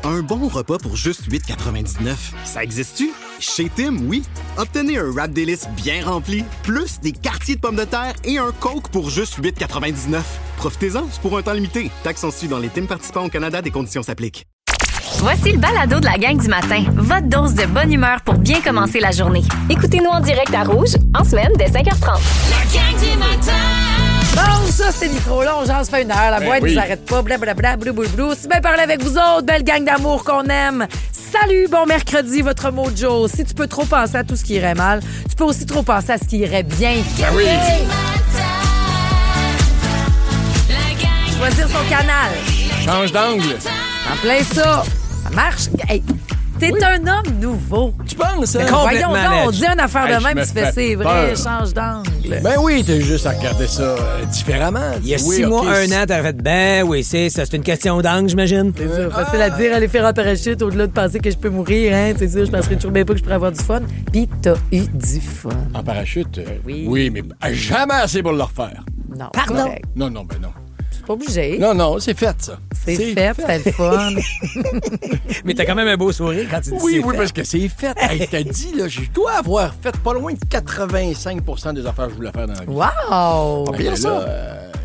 Un bon repas pour juste 8,99. Ça existe-tu? Chez Tim, oui. Obtenez un wrap délice bien rempli, plus des quartiers de pommes de terre et un Coke pour juste 8,99. Profitez-en, c'est pour un temps limité. Taxes sont suivies dans les Tim participants au Canada, des conditions s'appliquent. Voici le balado de la gang du matin. Votre dose de bonne humeur pour bien commencer la journée. Écoutez-nous en direct à Rouge, en semaine, dès 5h30. La gang du matin! Bon, ça, c'était micro-là. On jase, ça fait une heure. La boîte ne nous arrête pas. Blablabla, blou. Si bien parler avec vous autres, belle gang d'amour qu'on aime. Salut, bon mercredi, votre mojo. Si tu peux trop penser à tout ce qui irait mal, tu peux aussi trop penser à ce qui irait bien. Ben oui. Choisir son canal. Change d'angle. En plein ça. Ça marche. Hey, t'es un homme nouveau. Tu penses, hein? Voyons donc, on dit une affaire Hey, de même, je me tu fais fais c'est vrai, peur. change d'angle. Ben oui, t'as juste à regarder ça différemment. Il y a Oui, 6 mois, ok, 1 an, t'as fait ben oui, c'est ça, c'est une question d'angle, j'imagine. C'est sûr, facile à dire, aller faire un parachute au-delà de penser que je peux mourir, hein. C'est sûr, je penserais toujours bien pas que je pourrais avoir du fun. Puis t'as eu du fun. En parachute, Oui. oui, mais jamais assez pour le refaire. Non, Pardon? correct. Non, ben non. C'est pas obligé. Non, c'est fait, ça. C'est fait, c'est le fun. Mais t'as quand même un beau sourire quand tu dis Oui, c'est fait. parce que c'est fait. Hey, t'as dit, là, je dois avoir fait pas loin de 85 des affaires que je voulais faire dans la vie. Wow! Bien ça.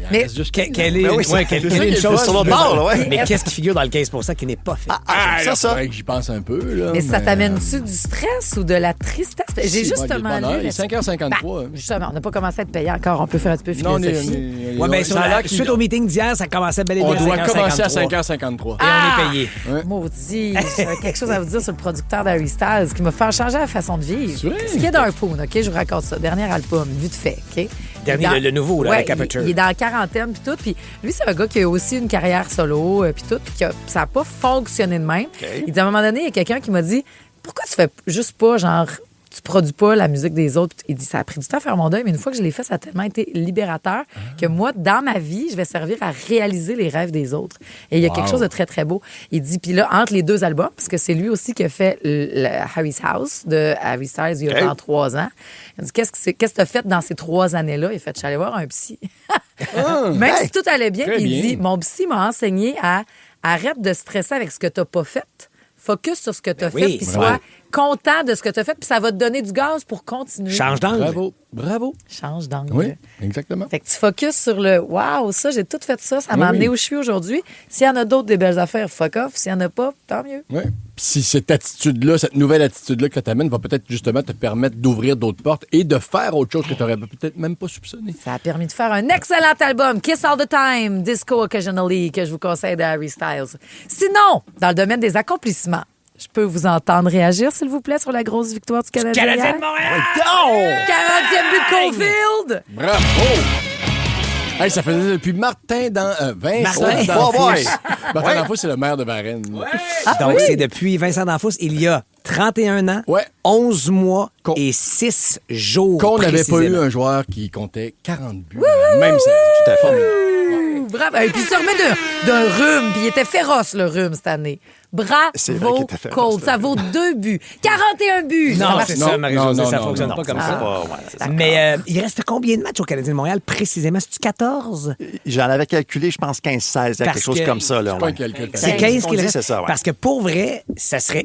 Il en Mais reste juste Quelle est, Ben oui, ouais, c'est quelle ça est qui une est chose sur qui l'autre veut- bord, là, ouais. Mais qu'est-ce qui figure dans le 15 qui n'est pas fait? là, faudrait que j'y pense un peu, là. Mais ça t'amène-tu du stress ou de la tristesse? J'ai justement lu... Il est 5h53. Justement, on n'a pas commencé à te payer encore. On peut faire un petit peu Non, philosophie. Ouais, ben, ça a l'air qu'il- suite au meeting d'hier, ça commençait bel et bien on doit à 5h53. commencer à 5h53. Et on est payé. Maudit, j'avais quelque chose à vous dire sur le producteur d'Harry Styles qui m'a fait changer la façon de vivre. C'est vrai? Ce qui est d'un Poon, OK? Je vous raconte ça. Dernier album, vite fait, OK? Dernier, Dans- le nouveau, là, ouais, avec Aperture. il est dans la quarantaine, puis tout. Puis lui, c'est un gars qui a aussi une carrière solo, puis tout. Puis ça n'a pas fonctionné de même. Il dit, à un moment donné, il y a quelqu'un qui m'a dit, pourquoi tu fais juste pas, genre, tu produis pas la musique des autres? Il dit, ça a pris du temps à faire mon deuil, mais une fois que je l'ai fait, ça a tellement été libérateur que moi, dans ma vie, je vais servir à réaliser les rêves des autres. Et il y a quelque chose de très, très beau. Il dit, puis là, entre les deux albums, parce que c'est lui aussi qui a fait le Harry's House de Harry Styles il y a genre 3 ans. Il dit, qu'est-ce que tu as fait dans ces 3 années-là? Il a fait, je suis allé voir un psy. Même si tout allait bien, très puis il bien. dit, mon psy m'a enseigné à arrête de stresser avec ce que tu n'as pas fait. Focus sur ce que tu as oui, fait, puis bravo. sois content de ce que tu as fait, puis ça va te donner du gaz pour continuer. Change d'angle. Bravo. Change d'angle. Oui, exactement. Fait que tu focuses sur le wow, ça, j'ai tout fait ça m'a amené où je suis aujourd'hui. S'il y en a d'autres des belles affaires, fuck off. S'il y en a pas, tant mieux. Oui. Puis si cette attitude-là, cette nouvelle attitude-là que tu amènes va peut-être justement te permettre d'ouvrir d'autres portes et de faire autre chose que tu n'aurais peut-être même pas soupçonné. Ça a permis de faire un excellent album, Kiss All the Time, Disco Occasionally, que je vous conseille de Harry Styles. Sinon, dans le domaine des accomplissements, je peux vous entendre réagir, s'il vous plaît, sur la grosse victoire du Canadien. Canadien hier? de Montréal! 40e but de Caulfield! Bravo! Hey, ça faisait depuis Martin dans Vincent Martin. D'Anfous. Oh boy. Martin D'Anfous, c'est le maire de Varennes. Donc, c'est depuis Vincent D'Anfous, il y a 31 ans, Ouais. 11 mois Qu'on- et 6 jours. Qu'on n'avait pas eu précisément. un joueur qui comptait 40 buts. Même c'est tout à fait. Bravo. Et puis il se remet d'un rhume, puis il était féroce, le rhume, cette année. C'est vrai Bravo, qu'il était féroce, Colt. le Ça vaut 2 buts. 41 buts. Non, Ça c'est marche. ça, Marie-Josée, non, ça non, fonctionne non. pas comme Ah. ça. Mais il reste combien de matchs au Canadien de Montréal précisément? C'est-tu 14? J'en avais calculé, je pense, 15-16, Parce quelque chose que- comme ça. Là, C'est pas un ouais. calcul C'est facile. 15 on qu'il dit, reste. c'est ça, ouais. Parce que pour vrai, ça serait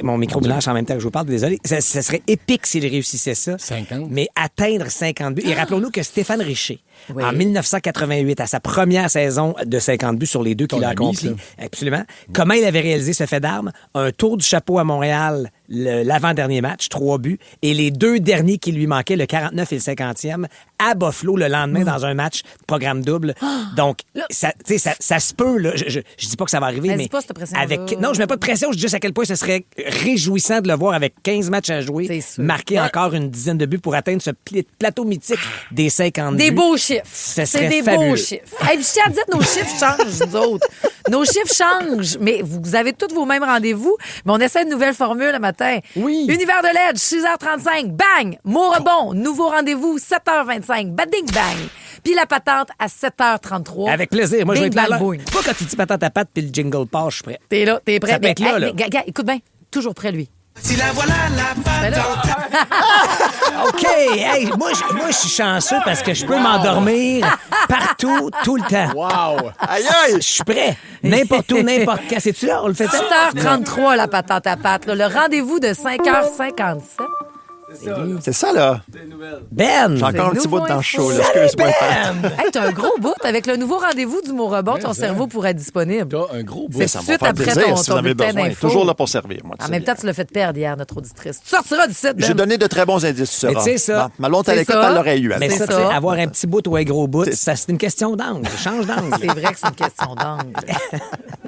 mon micro blanche en même temps que je vous parle, désolé. Ça serait épique s'il réussissait ça. 50. Mais atteindre 50 buts. Et rappelons-nous que Stéphane Richer, en 1988, à sa première saison de 50 buts sur les deux qu'il Ton a ami, accompli, ça. absolument, comment il avait réalisé ce fait d'armes? Un tour du chapeau à Montréal, l'avant-dernier match, 3 buts, et les 2 derniers qui lui manquaient, le 49 et le 50e, à Buffalo le lendemain dans un match programme double. Donc, ça, tu sais, ça se peut, là. Je dis pas que ça va arriver, Mais mais dis pas cette pression-là. non, je mets pas de pression, je dis juste à quel point ce serait réjouissant de le voir avec 15 matchs à jouer, C'est sûr. marquer encore une dizaine de buts pour atteindre ce plateau mythique des 50 Des buts. beaux chiffres. Ce C'est serait des fabuleux. beaux chiffres. Hey, je tiens à dire que nos chiffres changent, nous autres. Nos chiffres changent, mais vous avez tous vos mêmes rendez-vous, mais on essaie une nouvelle formule le matin. Oui. Univers de l'Edge, 6h35, bang! Mot rebond, nouveau rendez-vous, 7h25, bading bang! Puis la patente à 7h33. Avec plaisir. Moi, je vais Bing, être là. bang, boing. Pas quand tu dis patente à patte puis le jingle part, je suis prêt. T'es là, t'es prêt. Ça peut être là, Hey, là. mais, gars, écoute bien, toujours prêt, lui. Si la voilà la patente. OK. Hey, moi, je suis chanceux parce que je peux m'endormir partout, tout le temps. Wow! Aïe, aïe! Je suis prêt. N'importe où, n'importe quand. C'est-tu là? On le fait ça? 7h33, la patente à pâte. Là. Le rendez-vous de 5h57. C'est ça, là. Ben! J'ai encore un petit bout dans le show, là. Salut, Excuse-moi. Ben! Hey, t'as un gros bout. Avec le nouveau rendez-vous du mot rebond, ton cerveau pourrait être disponible. T'as un gros bout. C'est Ça tout va de suite faire après plaisir si ton vous avez bulletin besoin. d'info. Toujours là pour servir, moi. En même temps, tu l'as fait perdre hier, notre auditrice. Tu sortiras du site, J'ai Ben. donné de très bons indices, tu Mais sauras. tu sais ça. Bon, ma blonde à C'est l'écoute, ça. elle l'aurait eu. elle. Mais C'est ça, tu ça. sais, avoir un petit bout ou un gros bout, ça, c'est une question d'angle. Change d'angle. C'est vrai que c'est une question d'angle.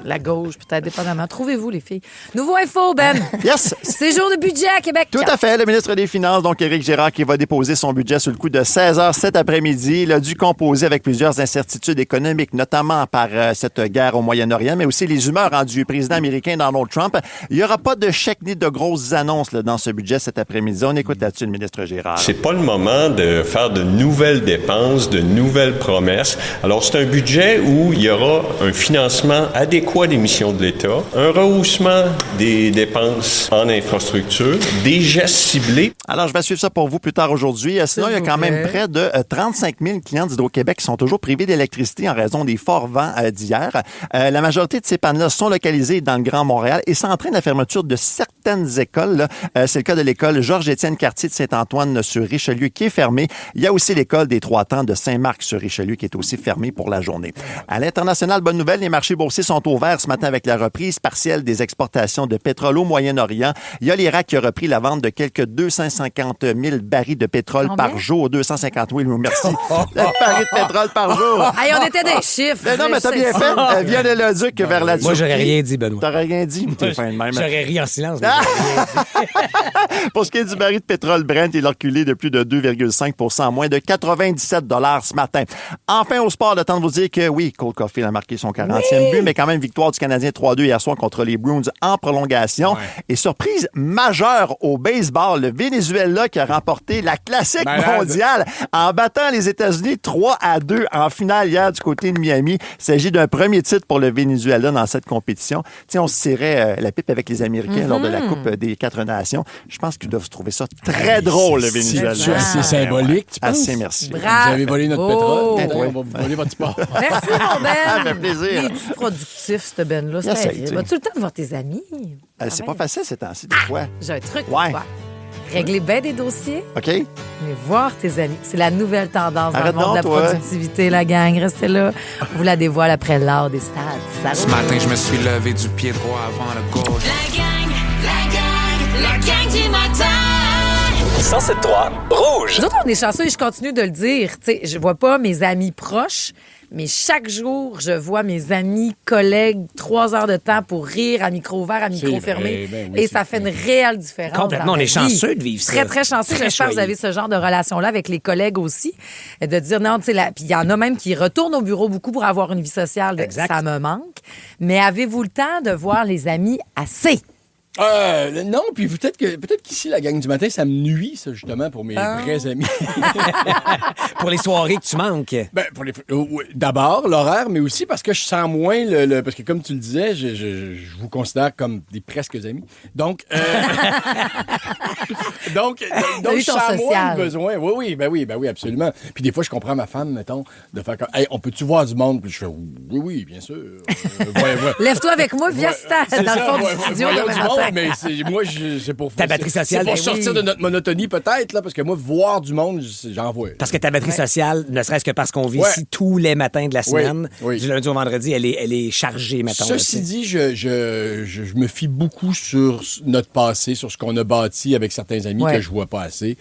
La gauche, peut-être, dépendamment. Trouvez-vous, les filles. Nouveau info, Ben. Yes! C'est jour de budget à Québec. Tout à fait. Le ministre des Finances, donc Éric Girard, qui va déposer son budget sur le coup de 16h cet après-midi. Il a dû composer avec plusieurs incertitudes économiques, notamment par cette guerre au Moyen-Orient, mais aussi les humeurs du président américain Donald Trump. Il n'y aura pas de chèque ni de grosses annonces là, dans ce budget cet après-midi. On écoute là-dessus le ministre Girard. C'est pas le moment de faire de nouvelles dépenses, de nouvelles promesses. Alors, c'est un budget où il y aura un financement adéquat des missions de l'État, un rehaussement des dépenses en infrastructure, des gestes ciblés. Alors, je vais suivre ça pour vous plus tard aujourd'hui. Sinon, il y a quand même près de 35 000 clients d'Hydro-Québec qui sont toujours privés d'électricité en raison des forts vents d'hier. La majorité de ces pannes-là sont localisées dans le Grand Montréal et ça entraîne la fermeture de certaines écoles. Là. C'est le cas de l'école Georges-Étienne Cartier de Saint-Antoine sur Richelieu qui est fermée. Il y a aussi l'école des Trois-Temps de Saint-Marc sur Richelieu qui est aussi fermée pour la journée. À l'international, bonne nouvelle, les marchés boursiers sont ouverts ce matin avec la reprise partielle des exportations de pétrole au Moyen-Orient. Il y a l'Irak qui a repris la vente de quelques 250 000 barils de pétrole par jour. 250 000, merci. Barils de pétrole par jour. Hey, on était des chiffres. Mais non, mais t'as bien fait. Vient de Leduc vers la Turquie. Moi, j'aurais rien dit, Benoît. T'aurais rien dit? T'es fin de même. J'aurais ri en silence. Mais j'aurais rien dit. Pour ce qui est du baril de pétrole Brent, il a reculé de plus de 2,5 % moins de 97 $ ce matin. Enfin, au sport, le temps de vous dire que oui, Cole Caulfield a marqué son 40e but, mais quand même victoire du Canadien 3-2 hier soir contre les Bruins en prolongation. Ouais. Et surprise majeure au baseball, le Venezuela qui a remporté la classique mondiale en battant les États-Unis 3-2 en finale hier du côté de Miami. Il s'agit d'un premier titre pour le Venezuela dans cette compétition. Tu sais, on se tirait la pipe avec les Américains lors de la Coupe des 4 Nations. Je pense qu'ils doivent trouver ça très drôle, le Venezuela. C'est assez symbolique, tu penses? Assez, merci. Bravo. Vous avez volé notre pétrole. On va vous voler votre sport. Merci, mon Ben. Ça fait plaisir. Il est productif, ce Ben-là. Yes, As-tu le temps de voir tes amis? C'est pas facile ces temps-ci, des fois. J'ai un truc pour toi. Régler bien des dossiers, OK. mais voir tes amis. C'est la nouvelle tendance dans Arrête le monde de la donc, toi. productivité, la gang. Restez là. On vous la dévoile après l'art des stades. Salut. Ce matin, je me suis levé du pied droit avant le gauche. La gang du matin. 107.3 Rouge. Nous autres, on est chanceux et je continue de le dire. Tu sais, je vois pas mes amis proches, mais chaque jour, je vois mes amis, collègues, 3 heures de temps pour rire à micro ouvert, à micro fermé. Ben oui, et ça fait une réelle différence. Complètement, on est chanceux de vivre ça. Très, très chanceux. Très J'espère que vous choyé. avez ce genre de relation-là avec les collègues aussi. De dire, non, tu sais, puis il y en a même qui retournent au bureau beaucoup pour avoir une vie sociale. Exact. Ça me manque. Mais avez-vous le temps de voir les amis assez? Non, puis peut-être qu'ici, la gang du matin, ça me nuit, ça, justement, pour mes vrais amis. Pour les soirées que tu manques. Ben, oui, d'abord, l'horaire, mais aussi parce que je sens moins parce que, comme tu le disais, je vous considère comme des presque amis. Donc, donc eu je ton sens moins social. le besoin. Oui, absolument. Puis des fois, je comprends ma femme, mettons, de faire comme, hey, on peut-tu voir du monde? Puis je fais, oui, bien sûr. Ouais. Lève-toi avec moi, viens C'est dans le ça, fond du studio voyons demain du monde, matin. mais c'est pour Ta batterie sociale, c'est pour ben sortir oui. de notre monotonie peut-être là, parce que moi voir du monde, j'en vois. Parce que ta batterie sociale, ne serait-ce que parce qu'on vit Ouais. ici tous les matins de la semaine, oui. du lundi au vendredi, elle est chargée, mettons. Ceci dit, je me fie beaucoup sur notre passé, sur ce qu'on a bâti avec certains amis que je vois pas assez.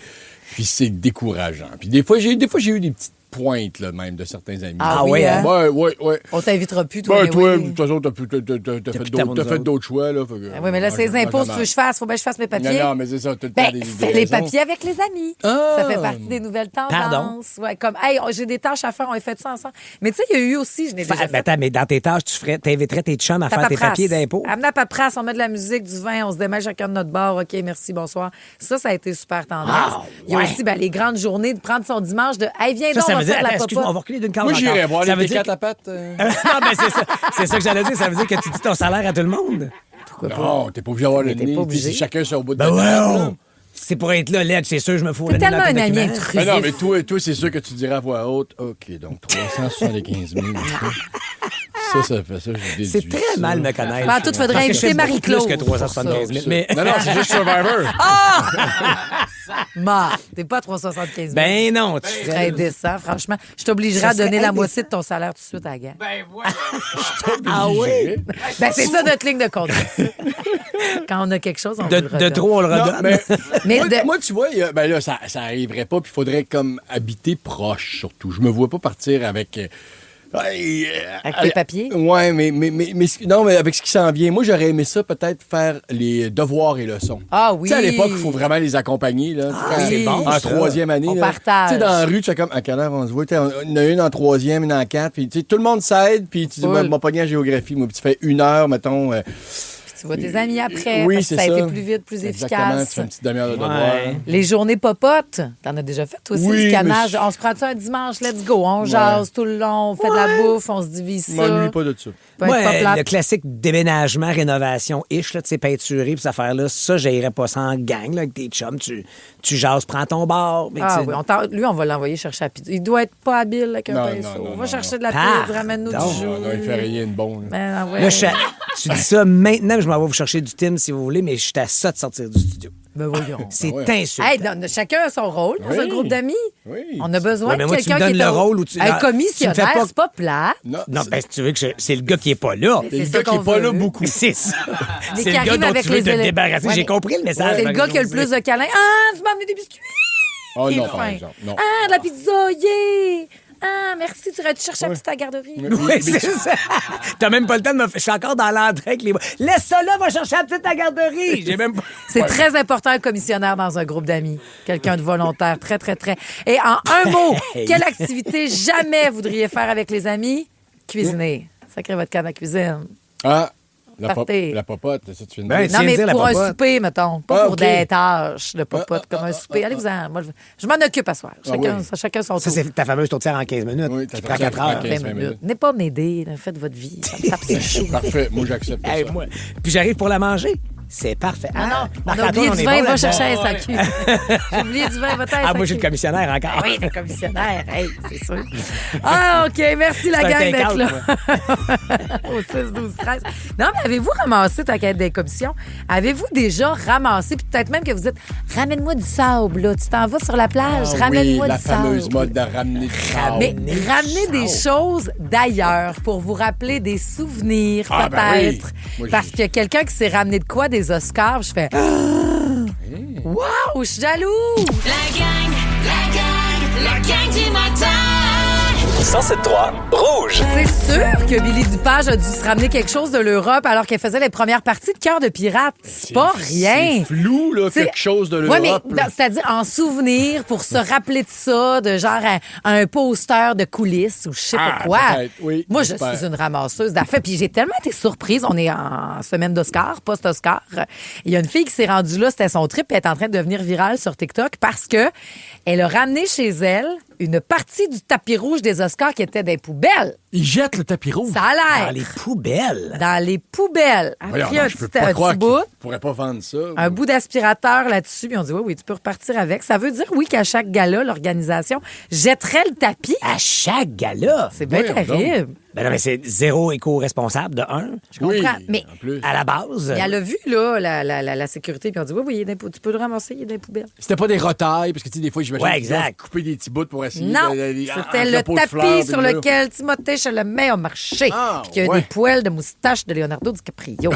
Puis c'est décourageant. Puis des fois j'ai eu des petites pointes là, même de certains amis. Ah oui, hein? Ouais. On t'invitera plus, toi. Ben, mais toi, oui. de toute façon, t'as fait d'autres choix. Là, Oui, mais là, c'est les impôts, si tu veux que je fasse, faut bien que je fasse mes papiers. Non, mais c'est ça, tout le temps des fais les raisons. papiers avec les amis. Ça fait partie des nouvelles tendances. Pardon? Ouais, comme, hey, j'ai des tâches à faire, on a fait ça ensemble. Mais tu sais, il y a eu aussi, je n'ai déjà fait. Attends, mais dans tes tâches, t'inviterais tes chums à faire tes papiers d'impôts? Amener la paperasse, on met de la musique, du vin, on se démêle chacun de notre bar. OK, merci, bonsoir. Ça a été super tendance. Il y a aussi les grandes journées de prendre son dimanche de, hey, viens donc, on va faire de la excuse-moi, on popote. va reculer d'une case Moi, j'irais encore. voir Ça les veut dire T4 à patte. Non, mais c'est ça que j'allais dire. Ça veut dire que tu dis ton salaire à tout le monde. pourquoi pas? Non, t'es pas obligé d'avoir le Mais t'es nez. pas Puis obligé. c'est chacun sur le bout de Ben la ouais, table, là. C'est pour être là, Led, c'est sûr, je me fous T'es le nez tellement dans un ton ami document. intrusif. Ben non, mais toi, c'est sûr que tu dirais à voix haute. OK, donc 375 000. ça fait ça, je déduis. C'est très ça. mal me connaître. Ben, en tout, faudrait Parce que je inviter fais beaucoup Marie-Claude plus que 375 000. Mais Non, c'est juste Survivor. T'es pas à 375 000. ben non, tu C'est indécent, franchement. Je t'obligerais à Ça serait donner la indécent. moitié de ton salaire tout de suite à la gang. Ah oui? Ben, c'est ça notre ligne de conduite. Quand on a quelque chose, on De vous le redonne. trop, on le Non, redonne. Mais moi, de- moi, tu vois, ben là, ça arriverait pas, puis il faudrait comme habiter proche, surtout. Je me vois pas partir avec... Avec tes papiers? Ouais, mais non, mais avec ce qui s'en vient, moi, j'aurais aimé ça, peut-être faire les devoirs et leçons. Ah oui. Tu sais, à l'époque, il faut vraiment les accompagner, là. Quand- c'est bon, En ça. troisième année, On là. partage. Tu sais, dans la rue, tu fais comme, à quelle heure on se voit? Tu sais, il y en a une en troisième, une en quatre, puis tu sais, tout le monde s'aide, puis tu dis, Cool. mon pognon en géographie, moi, puis tu fais 1 heure, mettons. Tu vois tes amis après, Oui, parce que c'est ça a ça. été plus vite, plus Exactement, tu efficace. fais une petite demi-heure de devoir. Ouais. Les journées popotes, t'en as déjà fait, toi aussi, Oui, du canage. mais- On se prend ça un dimanche, let's go. On jase tout le long, on fait de la bouffe, on se divise Je ça. m'ennuie pas de ça. Peut être Moi, pas plate. le classique déménagement, rénovation-ish, là, tu sais, peinturé, puis cette affaire-là, ça, j'irais pas ça en gang, là, avec tes chums. Tu jases, prends ton bar. Mais Ah tu sais, oui, lui, on va l'envoyer chercher à la pizza. Il doit être pas habile avec un Non, pinceau. non, non, On va non, chercher de la Ah, pizza, ramène-nous donc. du jus. Non, il fait rien de bon. là. Ben, ouais. Là, tu dis ça maintenant que je m'en vais vous chercher du Tim si vous voulez, mais je suis à ça de sortir du studio. Ben voyons. C'est ouais. insultant. Hey, chacun a son rôle dans Oui. un groupe d'amis. Oui. On a besoin Ouais, mais de moi, tu quelqu'un me qui donnes est le rôle où tu- un tu me fais commissionnaire, pas- c'est pas plat. Non, ben, si tu veux que c'est le gars qui est pas là. C'est le ça gars qui qu'on est pas là veut. beaucoup. C'est ça. Mais C'est qui le gars arrive dont avec tu veux les te élèves. débarrasser. Ouais, J'ai mais- compris le message. C'est le gars qui a le plus de câlins. Ah, tu m'as amené des biscuits! Oh Il est non, par fin. exemple. Non. Ah, de la pizza, yeah! Ah, merci, tu irais-tu chercher la petite à la garderie? Oui, c'est ça. T'as même pas le temps de me faire. Je suis encore dans l'entrée avec les. Laisse ça là, va chercher la petite à la garderie. J'ai même pas. C'est très important, un commissionnaire dans un groupe d'amis. Quelqu'un de volontaire. Très, très, très. Et en un mot, quelle activité jamais voudriez faire avec les amis? Cuisiner. Sacrez votre canne à cuisine. Ah, Partez. la popote, c'est ça que tu viens de Ben, dire. tu Non, viens de mais dire la pour un popote. souper, mettons. Pas Ah, pour ok. des tâches de popote, comme un souper. Allez-vous-en. Moi, je m'en occupe à soir. Chacun, oui. chacun son Ça, tour. c'est ta fameuse tourtière en 15 minutes. Oui, qui t'as prend 4 heures. 15 20 minutes. N'est pas m'aider. là. Faites votre vie. Ça me tape ses choux. Parfait, moi j'accepte Hey, ça. moi. Puis j'arrive pour la manger. C'est parfait. Ah non, on a Marc-Antoine, oublié du est vin, bon va là-dedans. chercher un SAQ. J'ai oublié du vin, va Ah, moi, j'ai le commissionnaire encore. Oui, le commissionnaire, hey, c'est sûr. Ah, OK, merci la C'est un gang d'être take-out, là. Au 6, 12, 13. Non, mais avez-vous ramassé ta quête des commissions? Avez-vous déjà ramassé, puis peut-être même que vous dites, ramène-moi du sable, là. Tu t'en vas sur la plage, Ah ramène-moi oui, la du sable. fameuse mode de ramener du sable. Mais ramenez des choses d'ailleurs pour vous rappeler des souvenirs, Ah, ben peut-être. oui. Moi, Parce qu'il y a quelqu'un qui s'est ramené de quoi des Oscars, je fais Wow, je suis jaloux! La gang du matin. 107.3 Rouge. C'est sûr que Billy Dupage a dû se ramener quelque chose de l'Europe alors qu'elle faisait les premières parties de Cœur de pirate. C'est pas rien. C'est flou, là, C'est- quelque chose de Ouais, mais l'Europe. là. c'est-à-dire en souvenir pour se rappeler de ça, de genre un poster de coulisses ou je sais pas Ah, quoi. peut-être, oui, Moi, je j'espère. suis une ramasseuse d'affaires. Puis j'ai tellement été surprise. On est en semaine d'Oscar, post-Oscar. Il y a une fille qui s'est rendue là, c'était son trip, et elle est en train de devenir virale sur TikTok parce que elle a ramené chez elle une partie du tapis rouge des Oscars qui était des poubelles. Ils jettent le tapis rouge. Ça a Dans l'air. les poubelles. Dans les poubelles. Elle a Voyons, pris non, un je peux petit, pas un croire petit qu'ils bout. pourraient pas vendre ça. Un bout d'aspirateur là-dessus, puis on dit oui, tu peux repartir avec. Ça veut dire, oui, qu'à chaque gala, l'organisation jetterait le tapis. À chaque gala. C'est bien Voyons terrible. Ben non, mais c'est zéro éco-responsable de un. Je comprends. Oui, Mais en plus. À la base. elle a vu, là, la sécurité, puis on dit oui, il est tu peux le ramasser, il est dans les poubelles. C'était pas des retailles, parce que tu sais, des fois, j'imagine Ouais, qu'ils doivent exact. couper des petits bous pour essayer Non, c'était le tapis sur lequel Timothée Chalamet a marché. Ah, Puis qu'il y a ouais. des poils de moustache de Leonardo DiCaprio.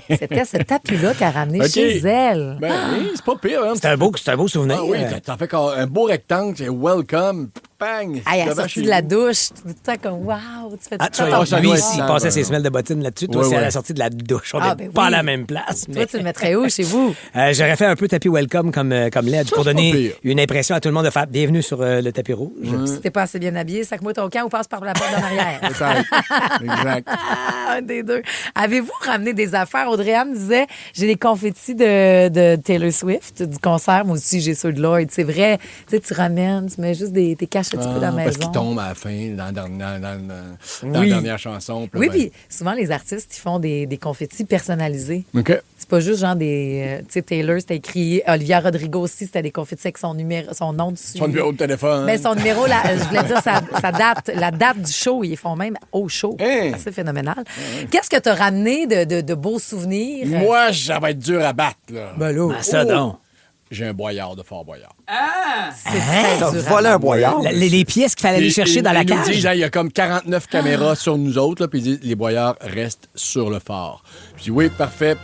C'était ce tapis-là qu'elle a ramené OK. chez elle. Ben oui, c'est pas pire. Hein. C'est un beau souvenir. Ah oui, t'en fais un beau rectangle, c'est welcome, bang. Hey, elle est devant sortie chez de la vous. douche. Tout le temps comme, wow, tu fais Ah, tout tu vois, ça. ça lui, doit être s'il ça, passait ben, ses semelles de bottines là-dessus, toi, Ouais, c'est à ouais. la sortie de la douche. On Ah, n'est ben pas oui. à la même place. Toi, mais- tu le mettrais où chez vous? J'aurais fait un peu tapis welcome comme LED pour c'est pas donner pire. une impression à tout le monde de faire bienvenue sur le tapis rouge. Si t'es pas assez bien habillé, sac-moi ton camp ou passe par la porte en arrière. Exact. Ah, un des deux. Avez-vous ramené des affaires? Audrey-Anne disait, j'ai les confettis de Taylor Swift, du concert. Moi aussi, j'ai ceux de Lloyd. C'est vrai. Tu sais, tu ramènes, tu mets juste tes caches caches un petit peu dans la maison. Parce qu'il tombe à la fin, dans la dernière chanson. Oui, puis souvent, les artistes, ils font des confettis personnalisés. OK. C'est pas juste genre des... tu sais, Taylor, c'était écrit... Olivia Rodrigo aussi, c'était des confettis avec son nom dessus. Son numéro de téléphone. Mais son numéro, je voulais dire, la date du show, ils font même au show. Hey. C'est phénoménal. Qu'est-ce que tu as ramené de beaux souvenirs? Moi, ça va être dur à battre, là. Ben là, ça donc. J'ai un boyard de Fort Boyard. c'est très dur. Voilà un boyard. Les pièces qu'il fallait aller chercher dans la Ils nous cage. disent, il y a comme 49 caméras sur nous autres, là, puis ils disent, les boyards restent sur le phare. Puis je dis, oui, parfait.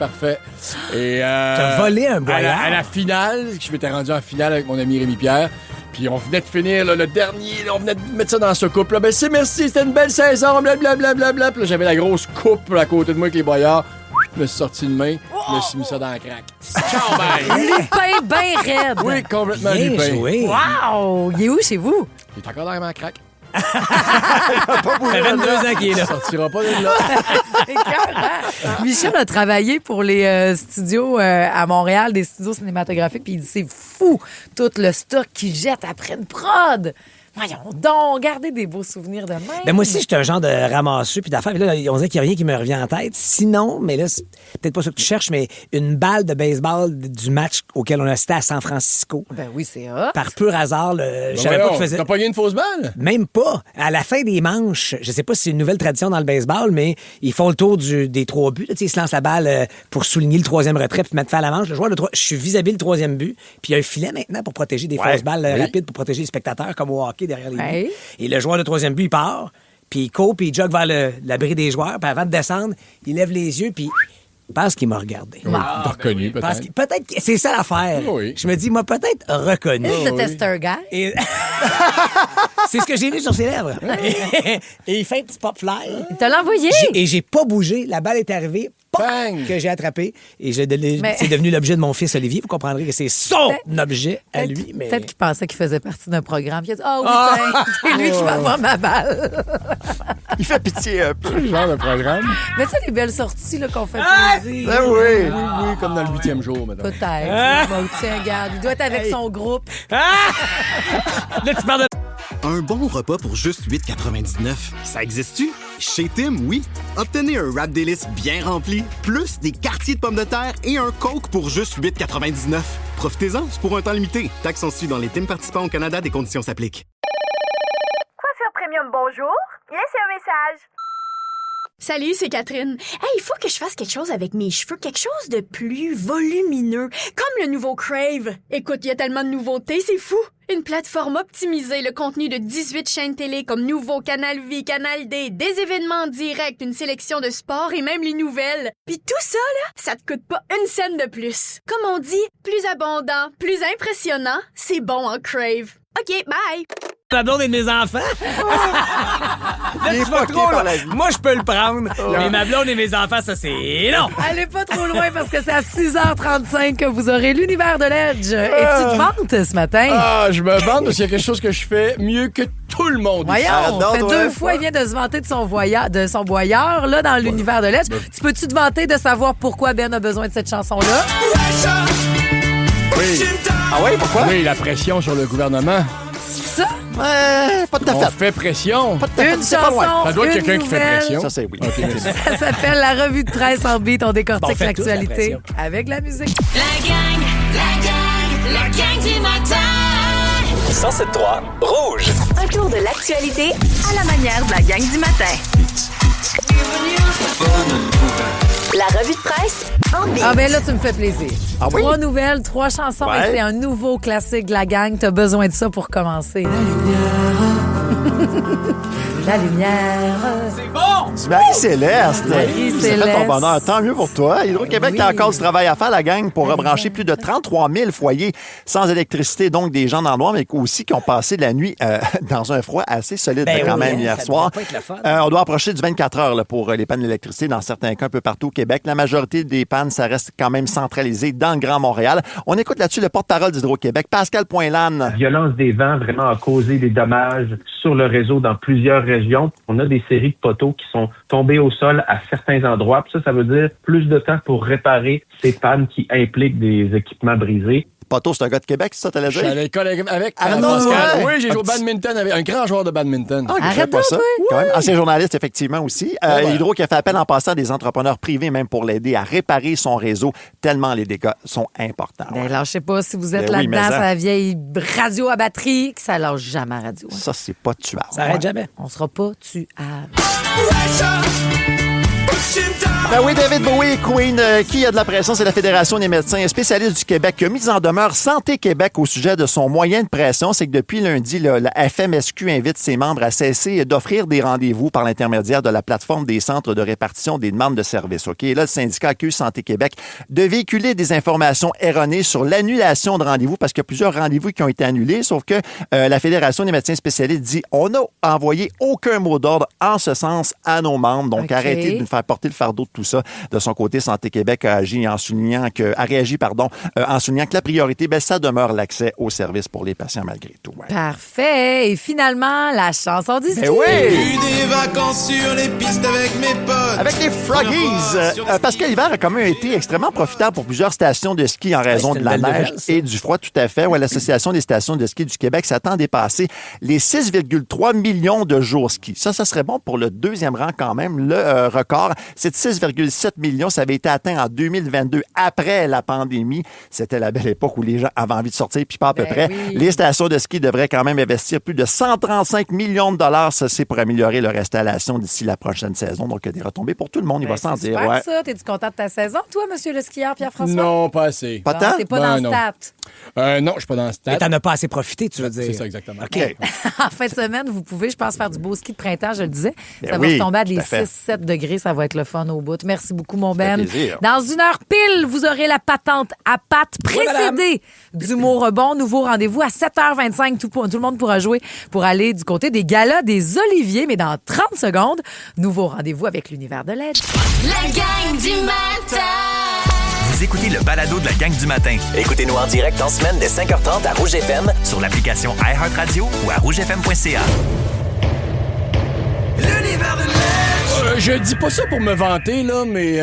Et T'as volé un boyard? À la finale, je m'étais rendu en finale avec mon ami Rémi Pierre, puis on venait de finir là, le dernier, là, on venait de mettre ça dans ce couple-là. Ben, merci, c'était une belle saison, blablabla. Puis là, j'avais la grosse coupe à côté de moi avec les boyards. Je me suis sorti de main, je me suis mis ça dans la craque. Ciao, bye! Lupin bien raide. Oui, complètement Bien lupin. joué. Wow! Il est où chez vous? Il est encore dans ma craque. Ça fait 22 ans qu'il est Il là. sortira pas de là. C'est écœurant. Michel a travaillé pour les studios à Montréal, des studios cinématographiques, puis il dit c'est fou tout le stock qu'il jette après une prod. Voyons donc, gardez des beaux souvenirs de même. Ben moi aussi, j'étais un genre de ramasseux puis d'affaires. Puis là, on dirait qu'il n'y a rien qui me revient en tête. Sinon, mais là, c'est peut-être pas ça que tu cherches, mais une balle de baseball du match auquel on a assisté à San Francisco. Ben oui, c'est hot. Par pur hasard, je savais pas qu'il faisait... T'as pogné une fausse balle? Même pas. À la fin des manches, je sais pas si c'est une nouvelle tradition dans le baseball, mais ils font le tour des 3 buts. Là, ils se lancent la balle pour souligner le 3e retrait puis mettre fin à la manche. Le joueur de 3, je suis vis-à-vis le 3e but. Puis il y a un filet maintenant pour protéger des fausses balles rapides pour protéger les spectateurs, comme au hockey derrière les buts. Et le joueur de 3e but, il part, puis il court, puis il jogue vers l'abri des joueurs. Puis avant de descendre, il lève les yeux, puis je pense qu'il m'a regardé. Oui, t'as reconnu, peut-être. Peut-être que c'est ça l'affaire. Oui. Je me dis, il m'a peut-être reconnu. Is the tester guy? Et... c'est ce que j'ai lu sur ses lèvres. Et il fait un petit pop fly. Il te l'a envoyé? Et j'ai pas bougé. La balle est arrivée. Bang! Que j'ai attrapé. Et c'est devenu l'objet de mon fils Olivier. Vous comprendrez que c'est son objet à lui. Mais... Peut-être qu'il pensait qu'il faisait partie d'un programme. Il a dit, oui, c'est lui qui va avoir ma balle. Il fait pitié un peu. Ce genre de programme. Mais ça, les belles sorties là, qu'on fait plaisir. Ben oui. Oui, comme dans le 8e jour, madame. Peut-être. Bon, tiens, regarde, il doit être avec son groupe. Là, tu parles de... Un bon repas pour juste 8,99. Ça existe-tu? Chez Tim, oui. Obtenez un wrap délice bien rempli, plus des quartiers de pommes de terre et un Coke pour juste 8,99. Profitez-en, c'est pour un temps limité. Taxes sont suivies dans les Tim participants au Canada, des conditions s'appliquent. Coiffure Premium, bonjour. Laissez un message. Salut, c'est Catherine. Hey, il faut que je fasse quelque chose avec mes cheveux, quelque chose de plus volumineux, comme le nouveau Crave. Écoute, il y a tellement de nouveautés, c'est fou. Une plateforme optimisée, le contenu de 18 chaînes télé comme Nouveau, Canal Vie, Canal D, des événements en direct, une sélection de sports et même les nouvelles. Puis tout ça, là, ça te coûte pas une scène de plus. Comme on dit, plus abondant, plus impressionnant, c'est bon en Crave. OK, bye! La blonde est de mes enfants. Là, Il est tu vas fucké trop par loin. la vie. Moi, je peux le prendre. Mais ma blonde et mes enfants, ça, c'est non. Allez pas trop loin parce que c'est à 6h35 que vous aurez l'univers de l'Edge. Et tu te vantes ce matin? Ah, je me vante parce qu'il y a quelque chose que je fais mieux que tout le monde. Voyons, J'adore, fait ouais. 2 fois, il vient de se vanter de son boyard là, dans l'univers de l'Edge. Tu peux-tu te vanter de savoir pourquoi Ben a besoin de cette chanson-là? Oui. Ah oui, pourquoi? Oui, la pression sur le gouvernement. Ça? Pas de ta On fête. fait pression. Une chanson, Ça doit être une quelqu'un qui fait nouvelle. pression. Ça, c'est oui. Ça s'appelle la revue de presse en beat. On décortique Bon, faites tous la l'actualité pression. avec la musique. La gang du matin. 107.3 Rouge. Un tour de l'actualité à la manière de la gang du matin. La revue de presse en beat. Ah ben là, tu me fais plaisir. Ah oui? 3 nouvelles, 3 chansons Ouais. et c'est un nouveau classique de la gang. T'as besoin de ça pour commencer. La lumière. Du Marie-Céleste. Marie-Céleste. Ça fait ton bonheur. Tant mieux pour toi. Hydro-Québec a encore du travail à faire, la gang, pour rebrancher plus de 33 000 foyers sans électricité, donc des gens dans le noir, mais aussi qui ont passé la nuit dans un froid assez solide Ben quand oui, même hein, hier ça soir. devrait pas être le fun. On doit approcher du 24 heures là, pour les pannes d'électricité dans certains cas un peu partout au Québec. La majorité des pannes, ça reste quand même centralisé dans le Grand Montréal. On écoute là-dessus le porte-parole d'Hydro-Québec, Pascal Poinlane. La violence des vents vraiment a causé des dommages sur le réseau dans plusieurs régions. On a des séries de poteaux qui sont tombés au sol à certains endroits. Puis ça veut dire plus de temps pour réparer ces pannes qui impliquent des équipements brisés. Poteau, c'est un gars de Québec, c'est ça, t'allais Je suis dire? à l'école avec Ah, Pascal. ouais. Oui, j'ai joué au badminton avec un grand joueur de badminton. Ah, je savais pas ça. Quand même. Ancien journaliste, effectivement, aussi. Hydro qui a fait appel en passant à des entrepreneurs privés, même pour l'aider à réparer son réseau, tellement les dégâts sont importants. Ben, lâchez pas si vous êtes Ben oui, là-dedans, mais c'est la vieille radio à batterie, que ça lâche jamais la radio. Hein. Ça, c'est pas tuable. Ça arrête jamais. On sera pas tuable. Ben oui, David Bowie, Queen, qui a de la pression, c'est la Fédération des médecins spécialistes du Québec qui a mis en demeure Santé Québec au sujet de son moyen de pression. C'est que depuis lundi, la FMSQ invite ses membres à cesser d'offrir des rendez-vous par l'intermédiaire de la plateforme des centres de répartition des demandes de services. OK? Et là, le syndicat accuse Santé Québec de véhiculer des informations erronées sur l'annulation de rendez-vous parce qu'il y a plusieurs rendez-vous qui ont été annulés, sauf que la Fédération des médecins spécialistes dit on n'a envoyé aucun mot d'ordre en ce sens à nos membres. Donc, arrêtez de nous faire porter le fardeau de tout ça. De son côté, Santé Québec a réagi en soulignant que la priorité, ça demeure l'accès aux services pour les patients malgré tout. Ouais. Parfait. Et finalement, la chanson du ski. Ben oui! Des vacances sur les pistes avec mes potes. Avec les Froggies. Parce que l'hiver a quand même été extrêmement profitable pour plusieurs stations de ski en raison de la neige et du froid, tout à fait. Ouais, l'Association des stations de ski du Québec s'attend à dépasser les 6,3 millions de jours ski. Ça serait bon pour le deuxième rang quand même. Le record, c'est de 6,7 millions. Ça avait été atteint en 2022 après la pandémie. C'était la belle époque où les gens avaient envie de sortir, puis pas à peu près. Oui. Les stations de ski devraient quand même investir plus de 135 millions de dollars. Ça, c'est pour améliorer leur installation d'ici la prochaine saison. Donc, il y a des retombées pour tout le monde. Il va s'en dire. C'est super ça. T'es-tu content de ta saison, toi, monsieur le skieur Pierre-François? Non, pas assez. Pas tant? T'es pas dans le stat? Non, je suis pas dans le stat. Mais t'en as pas assez profité, tu veux dire. C'est ça, exactement. OK. En fin de semaine, vous pouvez, je pense, faire du beau ski de printemps, je le disais. Ça va oui, retomber à des 6-7 degrés. Ça va être le fun au bout. Merci beaucoup, mon Ben. Dans une heure pile, vous aurez la patente à patte précédée du mot rebond. Nouveau rendez-vous à 7h25. Tout le monde pourra jouer pour aller du côté des galas des Oliviers. Mais dans 30 secondes, nouveau rendez-vous avec l'univers de l'aide. La gang du matin. Vous écoutez le balado de la gang du matin. Écoutez-nous en direct en semaine dès 5h30 à Rouge FM sur l'application iHeartRadio ou à rougefm.ca. L'univers de l'aide. Je dis pas ça pour me vanter, là, mais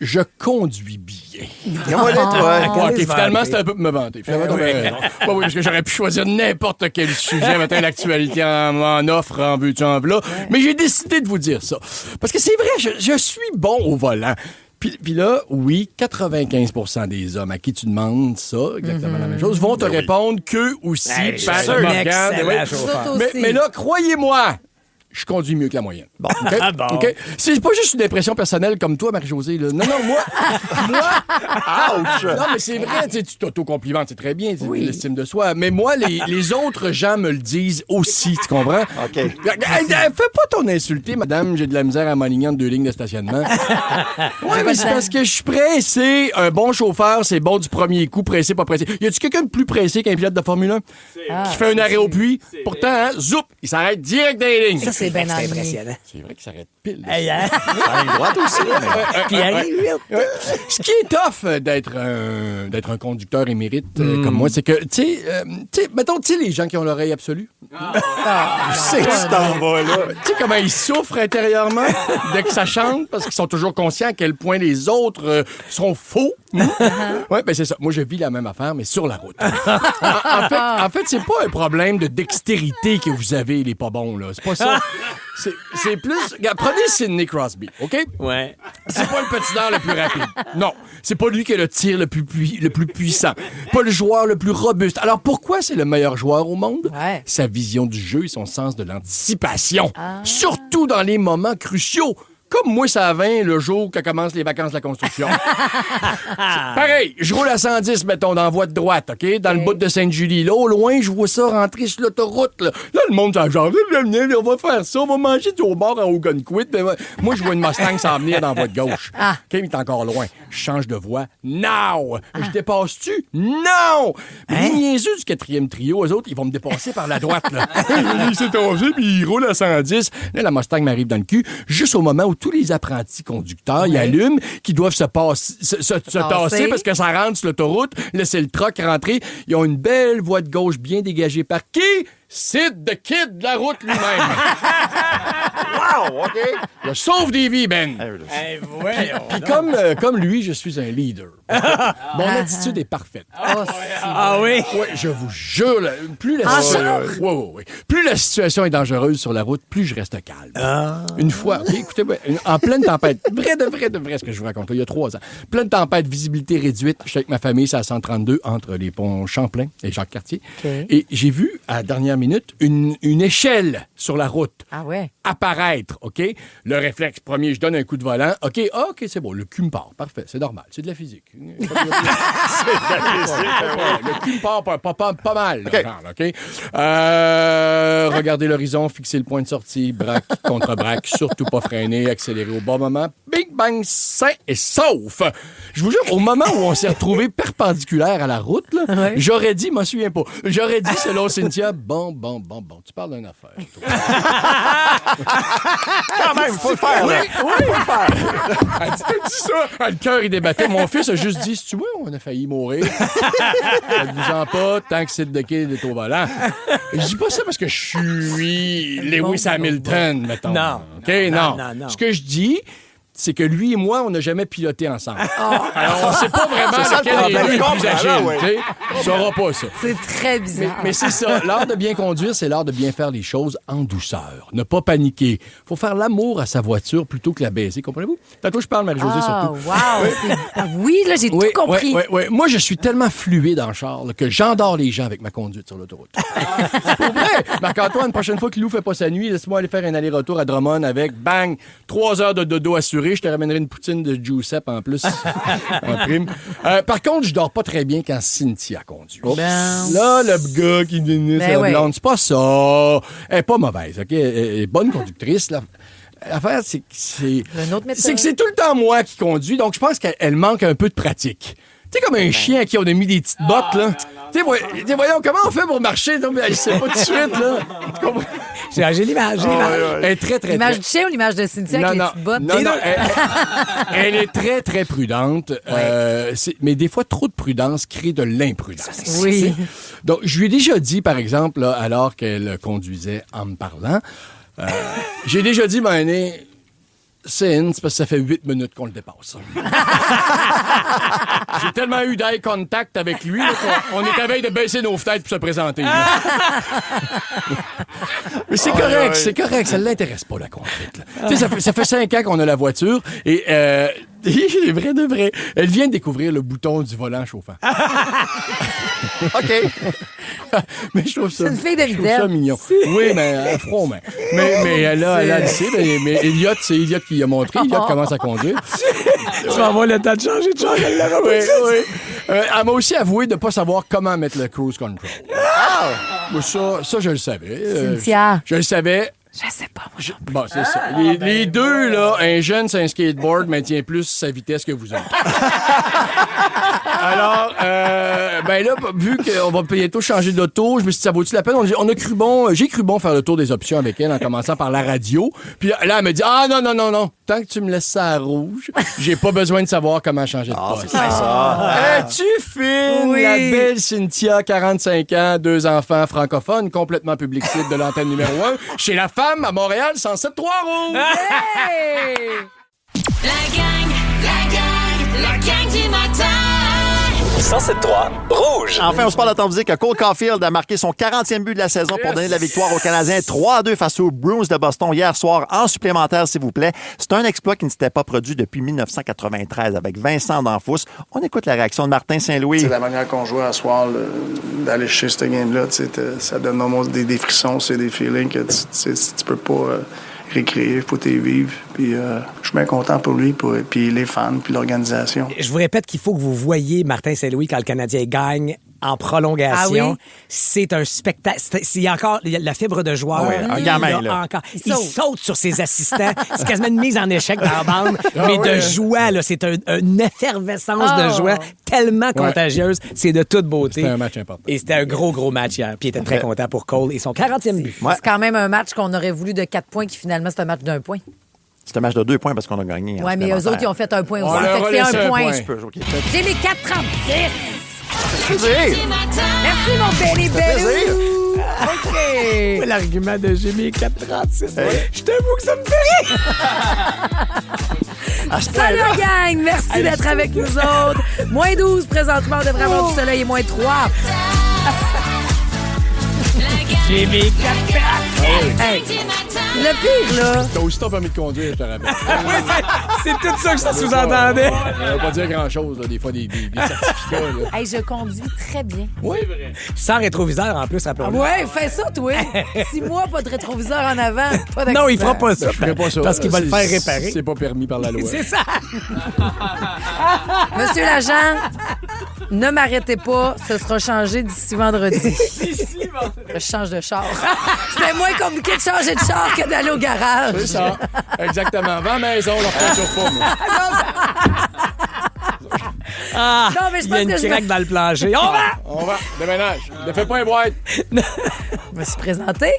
je conduis bien. OK, finalement, c'était un peu pour me vanter. Oui, parce que j'aurais pu choisir n'importe quel sujet. Matin, l'actualité en offre, en veux-tu, en v'là. Mais j'ai décidé de vous dire ça. Parce que c'est vrai, je suis bon au volant. Puis là, oui, 95% des hommes à qui tu demandes ça, exactement la même chose, vont te répondre qu'eux aussi. Pat, Morgane, mais là, croyez-moi, je conduis mieux que la moyenne. Bon, OK? Bon. OK? C'est pas juste une impression personnelle comme toi, Marie-Josée. Là. Non, moi... ouch! Non, mais c'est vrai, tu t'auto-complimentes, c'est très bien, c'est l'estime de soi. Mais moi, les autres gens me le disent aussi, tu comprends? OK. Fais pas ton insulter, madame, j'ai de la misère à m'aligner entre 2 lignes de stationnement. Oui, mais c'est parce que je suis pressé. Un bon chauffeur, c'est bon du premier coup, pressé, pas pressé. Y a-tu quelqu'un de plus pressé qu'un pilote de Formule 1? Qui fait un arrêt au puits? Pourtant, hein, zoup, il s'arrête direct dans les lignes. Ça, c'est bien impressionnant. C'est vrai qu'il s'arrête pile. Hey, hein? Ça ligne droite aussi. Puis arrive vite. Ce qui est tough d'être un conducteur émérite comme moi, c'est que, tu sais, mettons, les gens qui ont l'oreille absolue. Tu sais que tu t'en vas, là. Tu sais comment ils souffrent intérieurement dès que ça chante parce qu'ils sont toujours conscients à quel point les autres sont faux. Oui, ben c'est ça. Moi, je vis la même affaire, mais sur la route. En fait, c'est pas un problème de dextérité que vous avez, les pas bons, là. C'est pas ça. C'est plus... Regarde, prenez Sidney Crosby, OK? Ouais. C'est pas le patineur le plus rapide. Non. C'est pas lui qui a le tir le plus puissant. Pas le joueur le plus robuste. Alors, pourquoi c'est le meilleur joueur au monde? Ouais. Sa vision du jeu et son sens de l'anticipation. Surtout dans les moments cruciaux. Comme moi, ça a 20 le jour que commencent les vacances de la construction. Pareil, je roule à 110, mettons, dans la voie de droite, OK? Dans le bout de Sainte-Julie. Là, au loin, je vois ça rentrer sur l'autoroute. Là, le monde, genre, on va faire ça, on va manger du homard en Ogunquit. Moi, je vois une Mustang s'en venir dans la voie de gauche. OK, mais il est encore loin. Je change de voie. Now! Je dépasse-tu? Non! Les niaiseux du 4e trio, eux autres, ils vont me dépasser par la droite. Là. Il s'est tombé, puis il roule à 110. Là, la Mustang m'arrive dans le cul, juste au moment où tous les apprentis conducteurs y allument, qui doivent se tasser parce que ça rentre sur l'autoroute, laisser le truck rentrer. Ils ont une belle voie de gauche bien dégagée par qui? Sid the Kid de la route lui-même. Wow, OK. Je sauve des vies, Ben. Puis comme lui, je suis un leader. Mon attitude est parfaite. Oui? Oui, je vous jure, plus la situation est dangereuse sur la route, plus je reste calme. Une fois, écoutez-moi, en pleine tempête, vrai de vrai ce que je vous raconte, il y a 3 ans, pleine tempête, visibilité réduite, j'étais avec ma famille, c'est à 132, entre les ponts Champlain et Jacques-Cartier. Okay. Et j'ai vu, à la dernière minute, une échelle sur la route apparaître, OK? Le réflexe premier, je donne un coup de volant, OK, c'est bon, le cul me part, parfait, c'est normal, c'est de la physique. Le cul me part pas mal, okay. Genre, OK? Regardez l'horizon, fixez le point de sortie, braque, contre-braque, surtout pas freiner, accélérer au bon moment, bing, bang, sain et sauf! Je vous jure, au moment où on s'est retrouvé perpendiculaire à la route, là, j'aurais dit, je m'en souviens pas, j'aurais dit, selon Cynthia, bon, tu parles d'une affaire. Quand même, faut le faire, là. Oui, faut le faire. Elle dit, t'as dit ça? Le cœur, il débattait. Mon fils a juste dit, tu vois, on a failli mourir. Faites-vous-en pas, tant que c'est de kid est au volant. Je dis pas ça parce que je suis Lewis Hamilton, mettons. Non. OK, non. Ce que je dis, c'est que lui et moi, on n'a jamais piloté ensemble. Alors, on ne sait pas vraiment lequel est le plus agile. On ne saura pas ça. C'est très bizarre. Mais c'est ça. L'art de bien conduire, c'est l'art de bien faire les choses en douceur. Ne pas paniquer. Il faut faire l'amour à sa voiture plutôt que la baiser. Comprenez-vous? Tantôt, je parle, Marie-Josée, surtout. Wow! Oui, là, j'ai tout compris. Oui. Moi, je suis tellement fluide en char là, que j'endors les gens avec ma conduite sur l'autoroute. Pour vrai! Marc-Antoine, la prochaine fois que Lou ne fait pas sa nuit, laisse-moi aller faire un aller-retour à Drummond avec, bang, 3 heures de dodo assuré. Je te ramènerai une poutine de Giuseppe en plus, en prime. Par contre, je dors pas très bien quand Cynthia conduit. Là, le gars qui dit sa blonde, c'est pas ça. Elle est pas mauvaise, OK? Elle est bonne conductrice, là. L'affaire, c'est que c'est tout le temps moi qui conduis, donc je pense qu'elle manque un peu de pratique. Tu sais, comme un chien à qui on a mis des petites bottes, là. Tu sais, voyons, comment on fait pour marcher? Non, mais elle sait pas tout de suite, là. J'ai l'image. Elle est très, très, l'image du chien ou l'image de Cynthia avec les petites bottes? Non, elle est très, très prudente. Mais des fois, trop de prudence crée de l'imprudence. Oui. Donc, je lui ai déjà dit, par exemple, là, alors qu'elle conduisait en me parlant, j'ai déjà dit, c'est parce que ça fait 8 minutes qu'on le dépasse. J'ai tellement eu d'eye contact avec lui là, qu'on est à veille de baisser nos fenêtres pour se présenter. Mais c'est correct, c'est correct. Ça ne l'intéresse pas, la conduite. Tu sais, ça fait 5 ans qu'on a la voiture et il est vrai de vrai. Elle vient de découvrir le bouton du volant chauffant. OK. Mais je trouve ça, c'est une fille de je trouve ça mignon. Oui, mais front, mais elle a le sait. Mais Elliot, c'est Elliot qui l'a montré. Elliot commence à conduire. Tu vas avoir le temps de changer de char. Oui. Elle m'a aussi avoué de ne pas savoir comment mettre le cruise control. Ça, je le savais. Cynthia. Je le savais. Je sais pas, moi. Bon, c'est ça. Les deux, là, un jeune sur un skateboard maintient plus sa vitesse que vous autres. Alors, ben là, vu qu'on va bientôt changer d'auto, je me suis dit, ça vaut-tu la peine? J'ai cru bon faire le tour des options avec elle en commençant par la radio. Puis là, elle me dit, non. Tant que tu me laisses ça à rouge, j'ai pas besoin de savoir comment changer de poste. C'est ça. Es-tu fine? Oui. La belle Cynthia, 45 ans, 2 enfants francophones, complètement public site de l'antenne numéro 1, chez La Femme à Montréal, 107.3 Rouge. Hey! La gang du matin. 107.3 Rouge. Enfin, on se parle de temps musique. Cole Caulfield a marqué son 40e but de la saison pour donner la victoire aux Canadiens 3-2 face aux Bruins de Boston hier soir en supplémentaire, s'il vous plaît. C'est un exploit qui ne s'était pas produit depuis 1993 avec Vincent D'Anfous. On écoute la réaction de Martin Saint-Louis. C'est la manière qu'on joue à soir, d'aller chez ce game-là. Ça donne vraiment des frissons, c'est des feelings que tu peux pas récréer, il faut t'y vivre. Puis je suis bien content pour lui, puis les fans, puis l'organisation. Je vous répète qu'il faut que vous voyiez Martin Saint-Louis quand le Canadien gagne en prolongation. Ah oui? C'est un spectacle. Il y a encore la fibre de joueur. Un gamin, là. Encore. Il saute sur ses assistants. C'est quasiment une mise en échec dans la bande. Mais de joie, là, c'est une effervescence de joie tellement contagieuse. C'est de toute beauté. C'était un match important. Et c'était un gros match hier. Puis il était très content pour Cole et son 40e but. C'est quand même un match qu'on aurait voulu de 4 points qui finalement c'est un match d'1 point. C'est un match de 2 points parce qu'on a gagné. Oui, mais eux autres, ils ont fait 1 point aussi. Fait que c'est 1 point. J'ai mes 4,36. Plaisir. Merci, mon Benny Bellou. OK. Ouais, l'argument de j'ai mes 4,36. Je t'avoue que ça me fait rire. Salut la gang! Merci d'être avec nous autres. Moins 12 présentement, on devrait avoir du soleil et moins 3. J'ai mes 4 Hey, le pire, là... T'as aussi ton permis de conduire, je te rappelle. C'est tout ça que ça sous-entendait. Ça veut pas dire grand-chose, là, des fois, des certificats. Là. Hey, je conduis très bien. Oui, vrai. Sans rétroviseur, en plus, rappelons-le. Ouais, fais ça, toi. 6 mois, pas de rétroviseur en avant, pas d'accident. Non, il fera pas ça. Je ferai pas ça. Parce qu'il va le faire réparer. C'est pas permis par la loi. C'est ça. Monsieur l'agent, ne m'arrêtez pas, ce sera changé d'ici vendredi. Je change de char. C'était moins compliqué de changer de char que d'aller au garage. C'est ça. Exactement. Va à la maison, on leur peinture pas, moi. Non, mais je il y a pense une que craque dans le plancher. On va. Déménage. Ne fais pas un boîte. Je me suis présentée.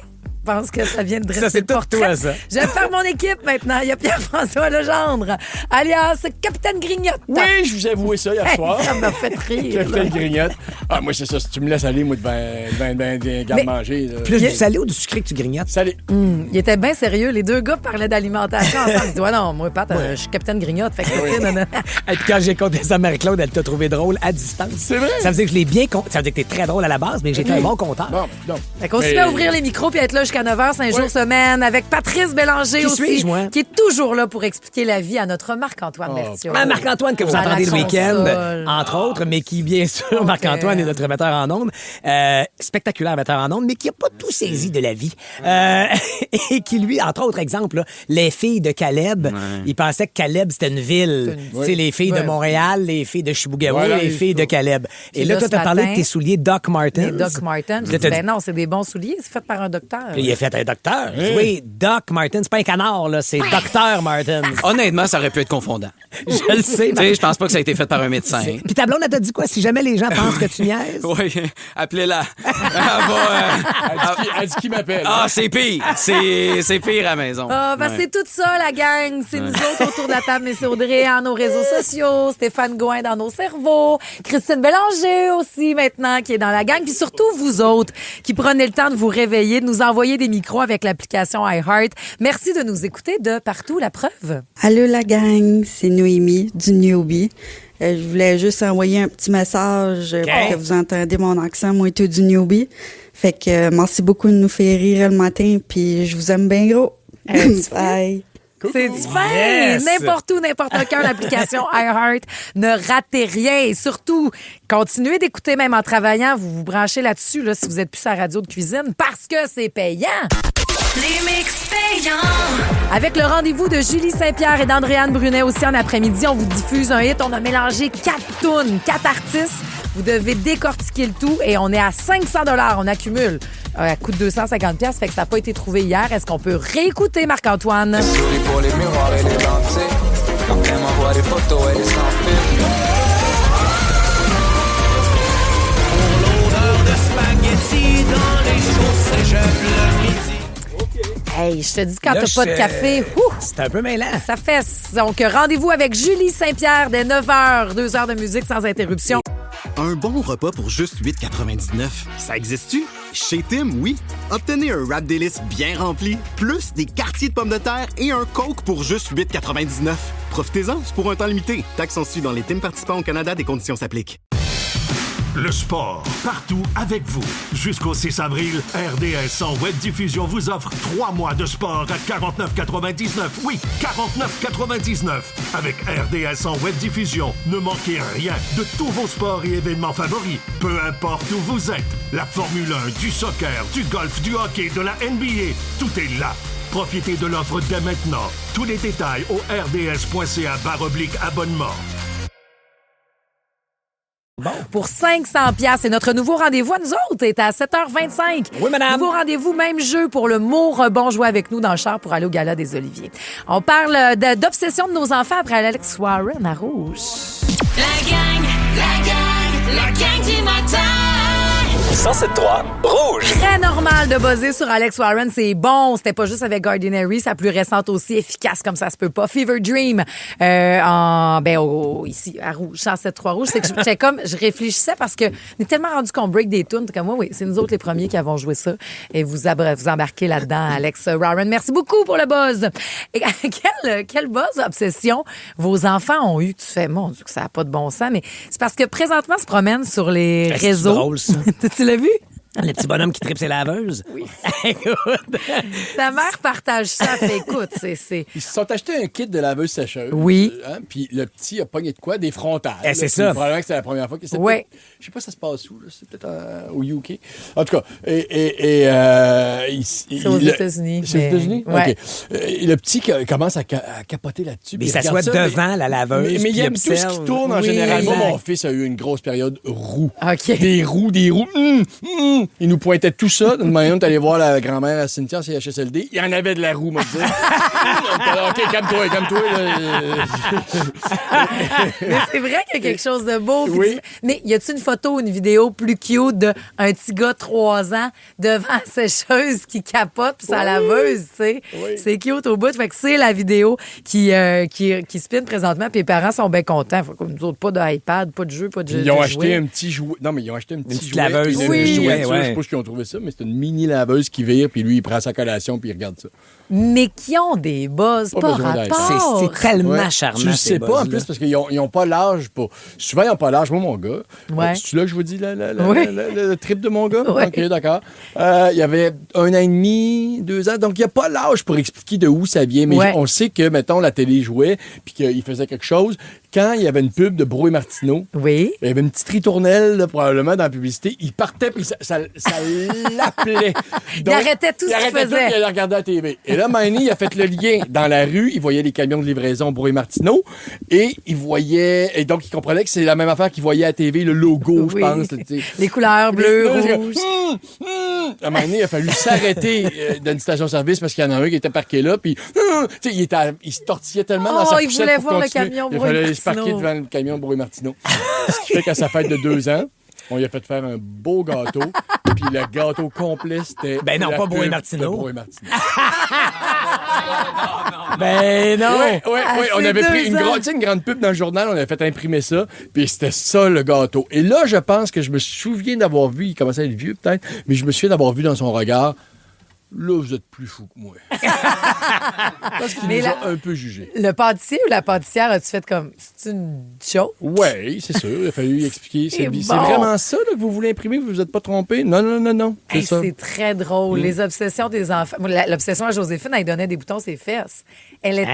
Je pense que ça vient de dresser Ça, c'est le pour portrait. toi, ça. Je vais faire mon équipe maintenant. Il y a Pierre-François Legendre, alias Capitaine Grignotte. Oui, je vous ai avoué ça hier soir. Ça m'a fait rire. Capitaine Grignotte. Ah, moi, c'est ça. Si tu me laisses aller, moi, de garde-manger. Plus du salé ou du sucré que tu grignotes? Salé. Il était bien sérieux. Les deux gars parlaient d'alimentation ensemble. Ils disaient, ouais, non, moi, Pat, je suis Capitaine Grignotte. Fait que, tu sais, non. Et puis quand j'ai compté ça à Marie-Claude, elle t'a trouvé drôle à distance. C'est vrai? Ça veut dire que je l'ai bien compté. Ça veut dire que t'es très drôle à la base, mais que j'ai été un bon compteur. Bon, non. Fait qu'on se met à ouvrir les micros puis être là jusqu'à 9h, 5 jours semaine, avec Patrice Bélanger Qui aussi, suis-je, moi? qui est toujours là pour expliquer la vie à notre Marc-Antoine Berthiaume. Marc-Antoine, que vous À la entendez le week-end, console. entre autres, mais qui, bien sûr, Marc-Antoine est notre metteur en ondes, spectaculaire metteur en ondes, mais qui n'a pas tout saisi de la vie. Et qui, lui, entre autres, exemple, là, les filles de Caleb, il pensait que Caleb, c'était une ville. Tu sais, les filles de Montréal, les filles de Chibougamau, les filles de Caleb. Et là, toi, t'as parlé de tes souliers Doc Martens. Les Doc Martens. J'ai dit, ben non, c'est des bons souliers, c'est fait par un docteur. Puis il a fait un docteur. Oui, Doc Martens. C'est pas un canard, là, c'est Docteur Martens. Honnêtement, ça aurait pu être confondant. Je le sais. Tu sais, je pense pas que ça a été fait par un médecin. Puis ta blonde, elle t'a dit quoi? Si jamais les gens pensent que tu niaises? Oui, appelez-la. Elle dit qui m'appelle. Ah, c'est pire. C'est pire à la maison. Ah, ben c'est tout ça, la gang. C'est nous autres autour de la table, mais c'est Audrey à nos réseaux sociaux, Stéphane Gouin dans nos cerveaux, Christine Bélanger aussi maintenant qui est dans la gang, puis surtout vous autres qui prenez le temps de vous réveiller, de nous envoyer des micros avec l'application iHeart. Merci de nous écouter de partout, la preuve. Allô la gang, c'est Noémie du Newbie. Je voulais juste envoyer un petit message pour que vous entendiez mon accent, moi et tout du Newbie. Fait que merci beaucoup de nous faire rire le matin, puis je vous aime bien gros. Bye. C'est super! Yes. N'importe où, n'importe quand, l'application iHeart. Ne ratez rien. Et surtout, continuez d'écouter même en travaillant. Vous vous branchez là-dessus là, si vous êtes plus à la radio de cuisine parce que c'est payant. Les mix payants. Avec le rendez-vous de Julie Saint-Pierre et d'Andréane Brunet aussi en après-midi, on vous diffuse un hit. On a mélangé 4 tunes, 4 artistes. Vous devez décortiquer le tout et on est à 500 $. On accumule. Elle coûte 250 $, fait que ça n'a pas été trouvé hier. Est-ce qu'on peut réécouter, Marc-Antoine? Souris pour les miroirs et les lentilles. Quand elle m'envoie des photos, elle est sans fil. Pour l'odeur de spaghetti dans les chaussées, j'aime le midi. Hey, je te dis, quand Là, t'as pas de café, c'est un peu mêlant. Ça fesse. Donc, rendez-vous avec Julie Saint-Pierre dès 9h, 2 heures de musique sans interruption. Un bon repas pour juste 8,99. Ça existe-tu? Chez Tim, oui. Obtenez un wrap délice bien rempli, plus des quartiers de pommes de terre et un Coke pour juste 8,99. Profitez-en, c'est pour un temps limité. Taxes sont suivies dans les Tim participants au Canada, des conditions s'appliquent. Le sport, partout avec vous. Jusqu'au 6 avril, RDS en web diffusion vous offre 3 mois de sport à 49,99. Oui, 49,99. Avec RDS en web diffusion, ne manquez rien de tous vos sports et événements favoris. Peu importe où vous êtes. La Formule 1, du soccer, du golf, du hockey, de la NBA, tout est là. Profitez de l'offre dès maintenant. Tous les détails au rds.ca/abonnement. Bon. Pour 500 $. Et notre nouveau rendez-vous à nous autres est à 7h25. Oui, madame. Nouveau rendez-vous, même jeu pour le mot rebond. Jouer avec nous dans le char pour aller au Gala des Oliviers. On parle d'obsession de nos enfants après Alex Warren à Rouge. La gang du matin. 107.3 Rouge. Très normal de buzzer sur Alex Warren, c'est bon. C'était pas juste avec Gardinary, sa plus récente aussi, efficace comme ça se peut pas. Fever Dream, ici, à Rouge, 107.3 Rouge. C'est que je réfléchissais parce que on est tellement rendu qu'on break des tunes. Comme moi, oui, c'est nous autres les premiers qui avons joué ça. Et vous embarquez là-dedans, Alex Warren. Merci beaucoup pour le buzz. Et quel buzz, obsession, vos enfants ont eu? Tu fais, mon Dieu, que ça n'a pas de bon sens, mais c'est parce que présentement, se promènent sur les réseaux. C'est drôle, ça. Tu l'as vu? Le petit bonhomme qui tripe ses laveuses. Oui. Ta mère partage ça. Fait, écoute, c'est... Ils se sont achetés un kit de laveuse sécheuse. Oui. Puis le petit a pogné de quoi? Des frontales. C'est ça. Probablement que c'était la première fois. Oui. Je sais pas si ça se passe où. C'est peut-être au UK. En tout cas, c'est aux États-Unis. C'est aux États-Unis? Ouais. OK. Le petit commence à capoter là-dessus. Mais il s'assoit devant la laveuse. Mais il aime tout ce qui tourne en général. Moi, mon fils a eu une grosse période roux. OK. Des roux. Il nous pointait tout ça. Nous demandions d'aller voir la grand-mère à Cynthia, CHSLD. Il y en avait de la roue, moi, je dis. OK, calme-toi. Mais c'est vrai qu'il y a quelque chose de beau. Oui. Mais y a-t-il une photo ou une vidéo plus cute d'un petit gars de 3 ans devant la sécheuse qui capote puis sa laveuse, tu sais? Oui. C'est cute au bout. Fait que c'est la vidéo qui spin présentement puis les parents sont bien contents. Faut comme nous autres, pas d'iPad, pas de jeu, pas de jeu. Ils ont acheté un petit jouet. Non, mais ils ont acheté un petit jouet. Laveuse. Oui. Je sais pas qui ont trouvé ça, mais c'est une mini laveuse qui vire, puis lui, il prend sa collation, puis il regarde ça. Mais qui ont des buzz, pas besoin rapport. C'est tellement charmant. Tu le sais pas, en plus, parce qu'ils n'ont pas l'âge pour... Souvent, ils n'ont pas l'âge. Moi, mon gars, Ouais. c'est là que je vous dis Oui. le trip de mon gars? Ouais. OK, d'accord. Il y avait 1 an et demi, 2 ans, donc il n'y a pas l'âge pour expliquer de où ça vient. Mais Ouais. on sait que, mettons, la télé jouait, puis qu'il faisait quelque chose. Quand il y avait une pub de Bro et Martineau, Oui. il y avait une petite ritournelle, là, probablement, dans la publicité. Il partait, puis ça l'appelait. Il arrêtait tout ce qu'il faisait. Puis il regardait la TV. Et là, Manny, il a fait le lien. Dans la rue, il voyait les camions de livraison Bro et Martineau. Et il voyait... Et donc, il comprenait que c'est la même affaire qu'il voyait à la TV, le logo, je Oui. pense. Là, Les couleurs bleues, rouges. À un moment donné, il a fallu s'arrêter d'une station-service parce qu'il y en a un qui était parqué là. Puis, il se tortillait tellement dans sa il poussette voulait pour voir le continuer. camion Il Bro et fallait se parquer Martineau. devant le camion Bro et Martineau. Ce qui fait qu'à sa fête de 2 ans, on lui a fait faire un beau gâteau. Puis le gâteau complet, c'était... Ben non, la pas Bro et pub Martineau. de Bro et Martineau. Ben non. Oui, on avait pris une grande pub dans le journal, on avait fait imprimer ça, puis c'était ça le gâteau. Et là, je pense que je me souviens d'avoir vu, il commençait à être vieux peut-être, mais je me souviens d'avoir vu dans son regard, là, vous êtes plus fou que moi. Parce qu'il nous a un peu jugés. Le pâtissier ou la pâtissière, as-tu fait comme, c'est une joke? Oui, c'est sûr. Il a fallu lui expliquer. C'est bon. vraiment ça là, que vous voulez imprimer, que vous vous êtes pas trompé? Non. C'est Hey, ça. c'est très drôle. Les obsessions des enfants. Moi, l'obsession à Joséphine, elle donnait des boutons ses fesses. Elle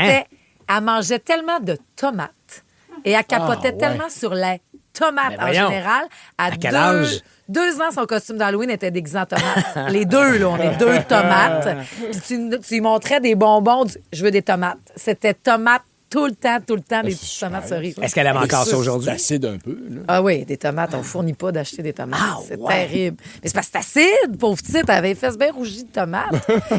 mangeait tellement de tomates et elle capotait tellement sur les tomates en général. À quel âge? 2 ans, son costume d'Halloween était déguisé en tomates. Les deux, là, on est 2 tomates. Puis tu lui montrais des bonbons, je veux des tomates. C'était tomates tout le temps, des petites tomates cerises. Est-ce qu'elle aime encore ça aujourd'hui? C'est acide un peu. Là. Ah oui, des tomates. On ne fournit pas d'acheter des tomates. C'est terrible. Mais c'est parce que c'est acide, pauvre petite. Elle avait les fesses bien rougies de tomates.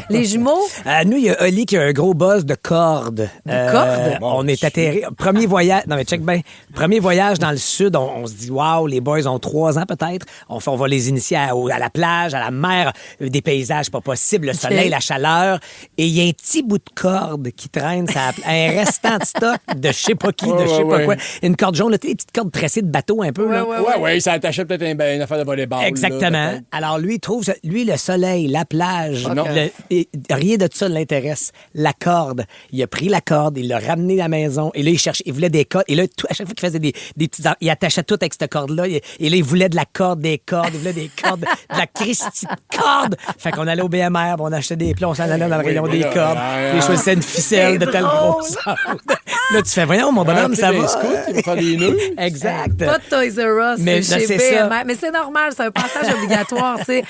Les jumeaux. Nous, il y a Oli qui a un gros buzz de cordes. Cordes? On est atterri. Premier voyage. Non, mais check bien. Premier voyage dans le sud, on se dit, waouh, les boys ont 3 ans peut-être. On va les initier à la plage, à la mer, des paysages pas possibles, le soleil, la chaleur. Et il y a un petit bout de corde qui traîne, un restant de stock de je sais pas qui, de je sais pas quoi. Une corde jaune, là, tu sais, les petites cordes tressées de bateau un peu. Ouais, ça attachait peut-être une affaire de volleyball. Exactement. Là, alors, lui, il trouve, le soleil, la plage, rien de ça ne l'intéresse. La corde. Il a pris la corde, il l'a ramené à la maison, et là, il voulait des cordes. Et là, à chaque fois qu'il faisait des petites... Il attachait tout avec cette corde-là. Et là, il voulait de la corde, des cordes, il voulait des cordes, de la Christie de corde. Fait qu'on allait au BMR, on achetait des plats, on s'en allait dans le rayon des cordes. Il choisissait une ficelle de telle grosseur. Là, tu fais, voyons, mon bonhomme, ça va. Il va faire des nœuds. Exact. Pas de Toys R Us, Mais c'est chez c'est ça. BMR. Mais c'est normal, c'est un passage obligatoire. Tu sais,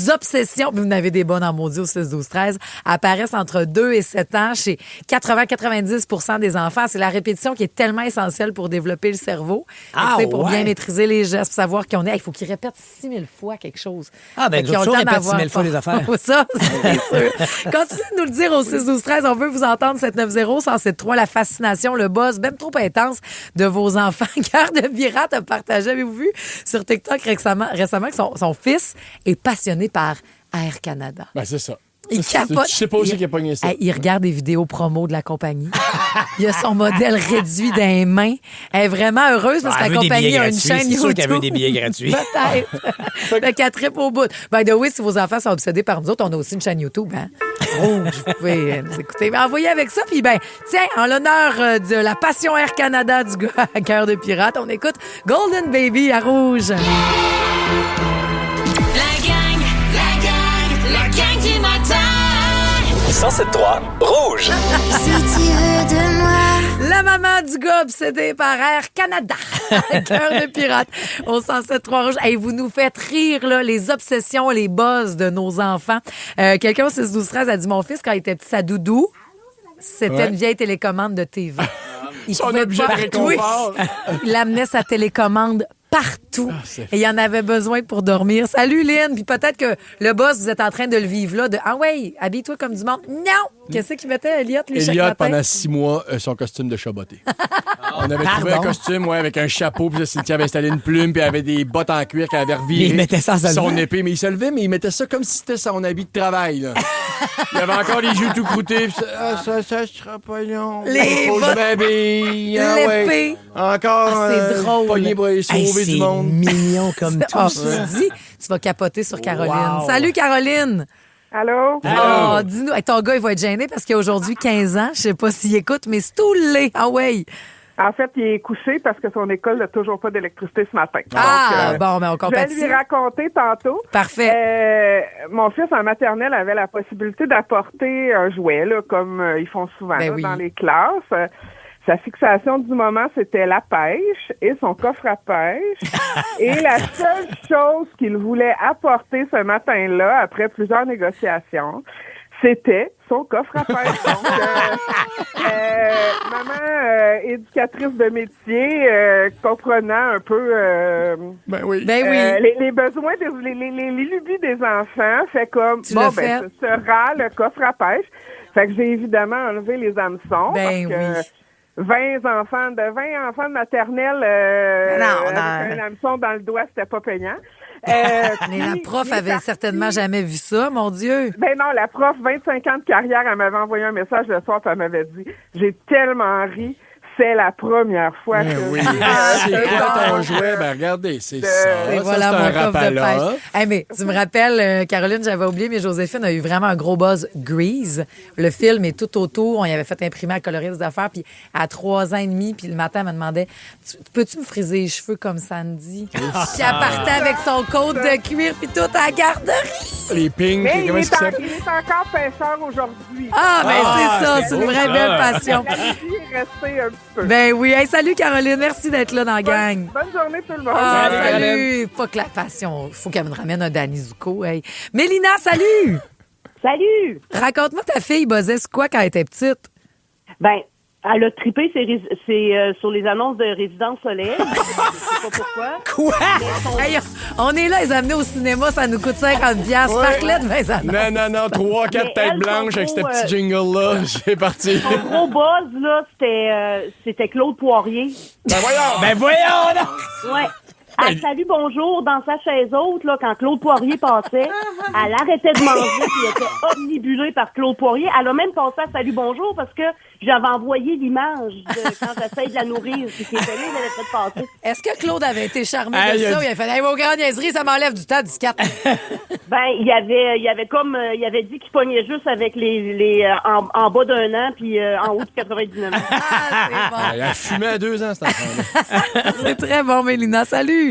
obsessions, vous en avez des bonnes en maudit au 6-12-13, apparaissent entre 2 et 7 ans chez 80-90% des enfants. C'est la répétition qui est tellement essentielle pour développer le cerveau. Pour bien maîtriser les gestes, pour savoir qu'on est... Il faut qu'ils répètent 6000 fois quelque chose. Ah, ben, ils ont toujours répété 6000 fois les affaires. Ça, c'est sûr. Continuez de nous le dire au 6-12-13. On veut vous entendre 790-173, la fascination, le buzz, même trop intense de vos enfants. Cœur de pirate a partagé, avez-vous vu, sur TikTok récemment que son fils est passionné par Air Canada. Ben, c'est ça. Il capote. Je sais pas aussi qu'il a pogné ça. Il regarde des vidéos promo de la compagnie. Il a son modèle réduit dans les mains. Elle est vraiment heureuse parce que la compagnie a une chaîne YouTube. C'est sûr qu'elle veut des billets gratuits. Peut-être. Qu'elle trippe au bout. By the way, si vos enfants sont obsédés par nous autres, on a aussi une chaîne YouTube. Hein? Rouge, vous pouvez nous écouter. Mais envoyez avec ça. Puis tiens, en l'honneur de la passion Air Canada du gars à Cœur de pirate, on écoute Golden Baby à Rouge. La gang du matin. 107.3 Rouge. Si tu veux de moi. La maman du gars obsédée par Air Canada. Cœur de pirate. Au 107.3 Rouge. Hey, vous nous faites rire, là, les obsessions, les buzz de nos enfants. Quelqu'un au 6-12-13 a dit, mon fils, quand il était petit, sa doudou, c'était une vieille télécommande de TV. Il pouvait pas. Il amenait sa télécommande partout. Et il en avait besoin pour dormir. Salut, Lynn. Puis peut-être que le boss, vous êtes en train de le vivre là. Ah ouais, habille-toi comme du monde. Non! Qu'est-ce qu'il mettait, Elliot, chaque matin? Pendant 6 mois, son costume de chaboté. On avait trouvé un costume avec un chapeau, puis Cynthia avait installé une plume, puis elle avait des bottes en cuir qu'elle avait revirées. Il mettait ça son épée, mais il se levait, mais il mettait ça comme si c'était son habit de travail. Là. Il avait encore les joues tout croûtés. Ça sera pas long. Les bottes. L'épée. Encore. C'est drôle. Pogné pour aller sauver du monde. C'est mignon comme tout. Tu vas capoter sur Caroline. Wow. Salut, Caroline. Allô? Oh, dis-nous. Hey, ton gars, il va être gêné parce qu'il a aujourd'hui 15 ans. Je sais pas s'il écoute, mais c'est tout le lait. Ah ouais. En fait, il est couché parce que son école n'a toujours pas d'électricité ce matin. Bon, mais on compatit. Je vais lui raconter tantôt. Parfait. Mon fils en maternelle avait la possibilité d'apporter un jouet, là, comme ils font souvent dans les classes. Sa fixation du moment, c'était la pêche et son coffre à pêche. Et la seule chose qu'il voulait apporter ce matin-là, après plusieurs négociations, c'était son coffre à pêche. Donc, maman, éducatrice de métier, comprenant un peu les besoins, les lubies des enfants, fait comme, ce sera le coffre à pêche. Fait que j'ai évidemment enlevé les hameçons. 20 enfants de maternelle avec un hameçon dans le doigt, c'était pas payant. Mais la prof avait certainement jamais vu ça, mon Dieu. Ben non, la prof, 25 ans de carrière, elle m'avait envoyé un message le soir, puis elle m'avait dit, j'ai tellement ri. C'est la première fois que... Oui, c'est quoi ton jouet? Ben regardez, c'est ça. Et voilà ça, mon coffre de là. pêche. Hey, mais tu me rappelles, Caroline, j'avais oublié, mais Joséphine a eu vraiment un gros buzz Grease. Le film est tout autour. On y avait fait imprimer à colorer des affaires. Puis à 3 ans et demi, puis le matin, elle me demandait, peux-tu me friser les cheveux comme Sandy? Puis elle partait avec son côte de cuir, puis tout à la garderie. Les pings. Mais il est encore pêcheur aujourd'hui. Ah, ben c'est ça. C'est une vraie belle passion. Rester un petit peu. Ben oui. Hey, salut Caroline, merci d'être là dans la gang. Bonne journée tout le monde. Salut. Pas que la passion. Faut qu'elle me ramène un Danny Zuko. Hey. Mélina, salut. Salut. Raconte-moi, ta fille buzzait sur quoi quand elle était petite? Ben, elle a trippé sur les annonces de Résidence Soleil. Je sais pas pourquoi. Quoi? Hey, on est là, les amener au cinéma, ça nous coûte 50$. Parle-le de mes annonces. Non, 3-4 têtes blanches avec ce petit jingle-là. C'est parti. Son gros buzz, là, c'était Claude Poirier. Ben voyons! Ouais. Elle salut bonjour dans sa chaise haute, là, quand Claude Poirier passait. Elle arrêtait de manger puis elle était omnibulée par Claude Poirier. Elle a même passé à salut bonjour parce que j'avais envoyé l'image de quand j'essaie de la nourrir. Puis qui était là, il avait fait passer. Est-ce que Claude avait été charmé de ça? Il a fait, hey, vos grandes niaiseries, ça m'enlève du temps, 14. Ben, il avait dit qu'il pognait juste avec les en bas d'1 an puis en haut de 99 ans. Ah, c'est bon. Elle a fumé à 2 ans, cette enfant-là. C'est très bon, Mélina. Salut.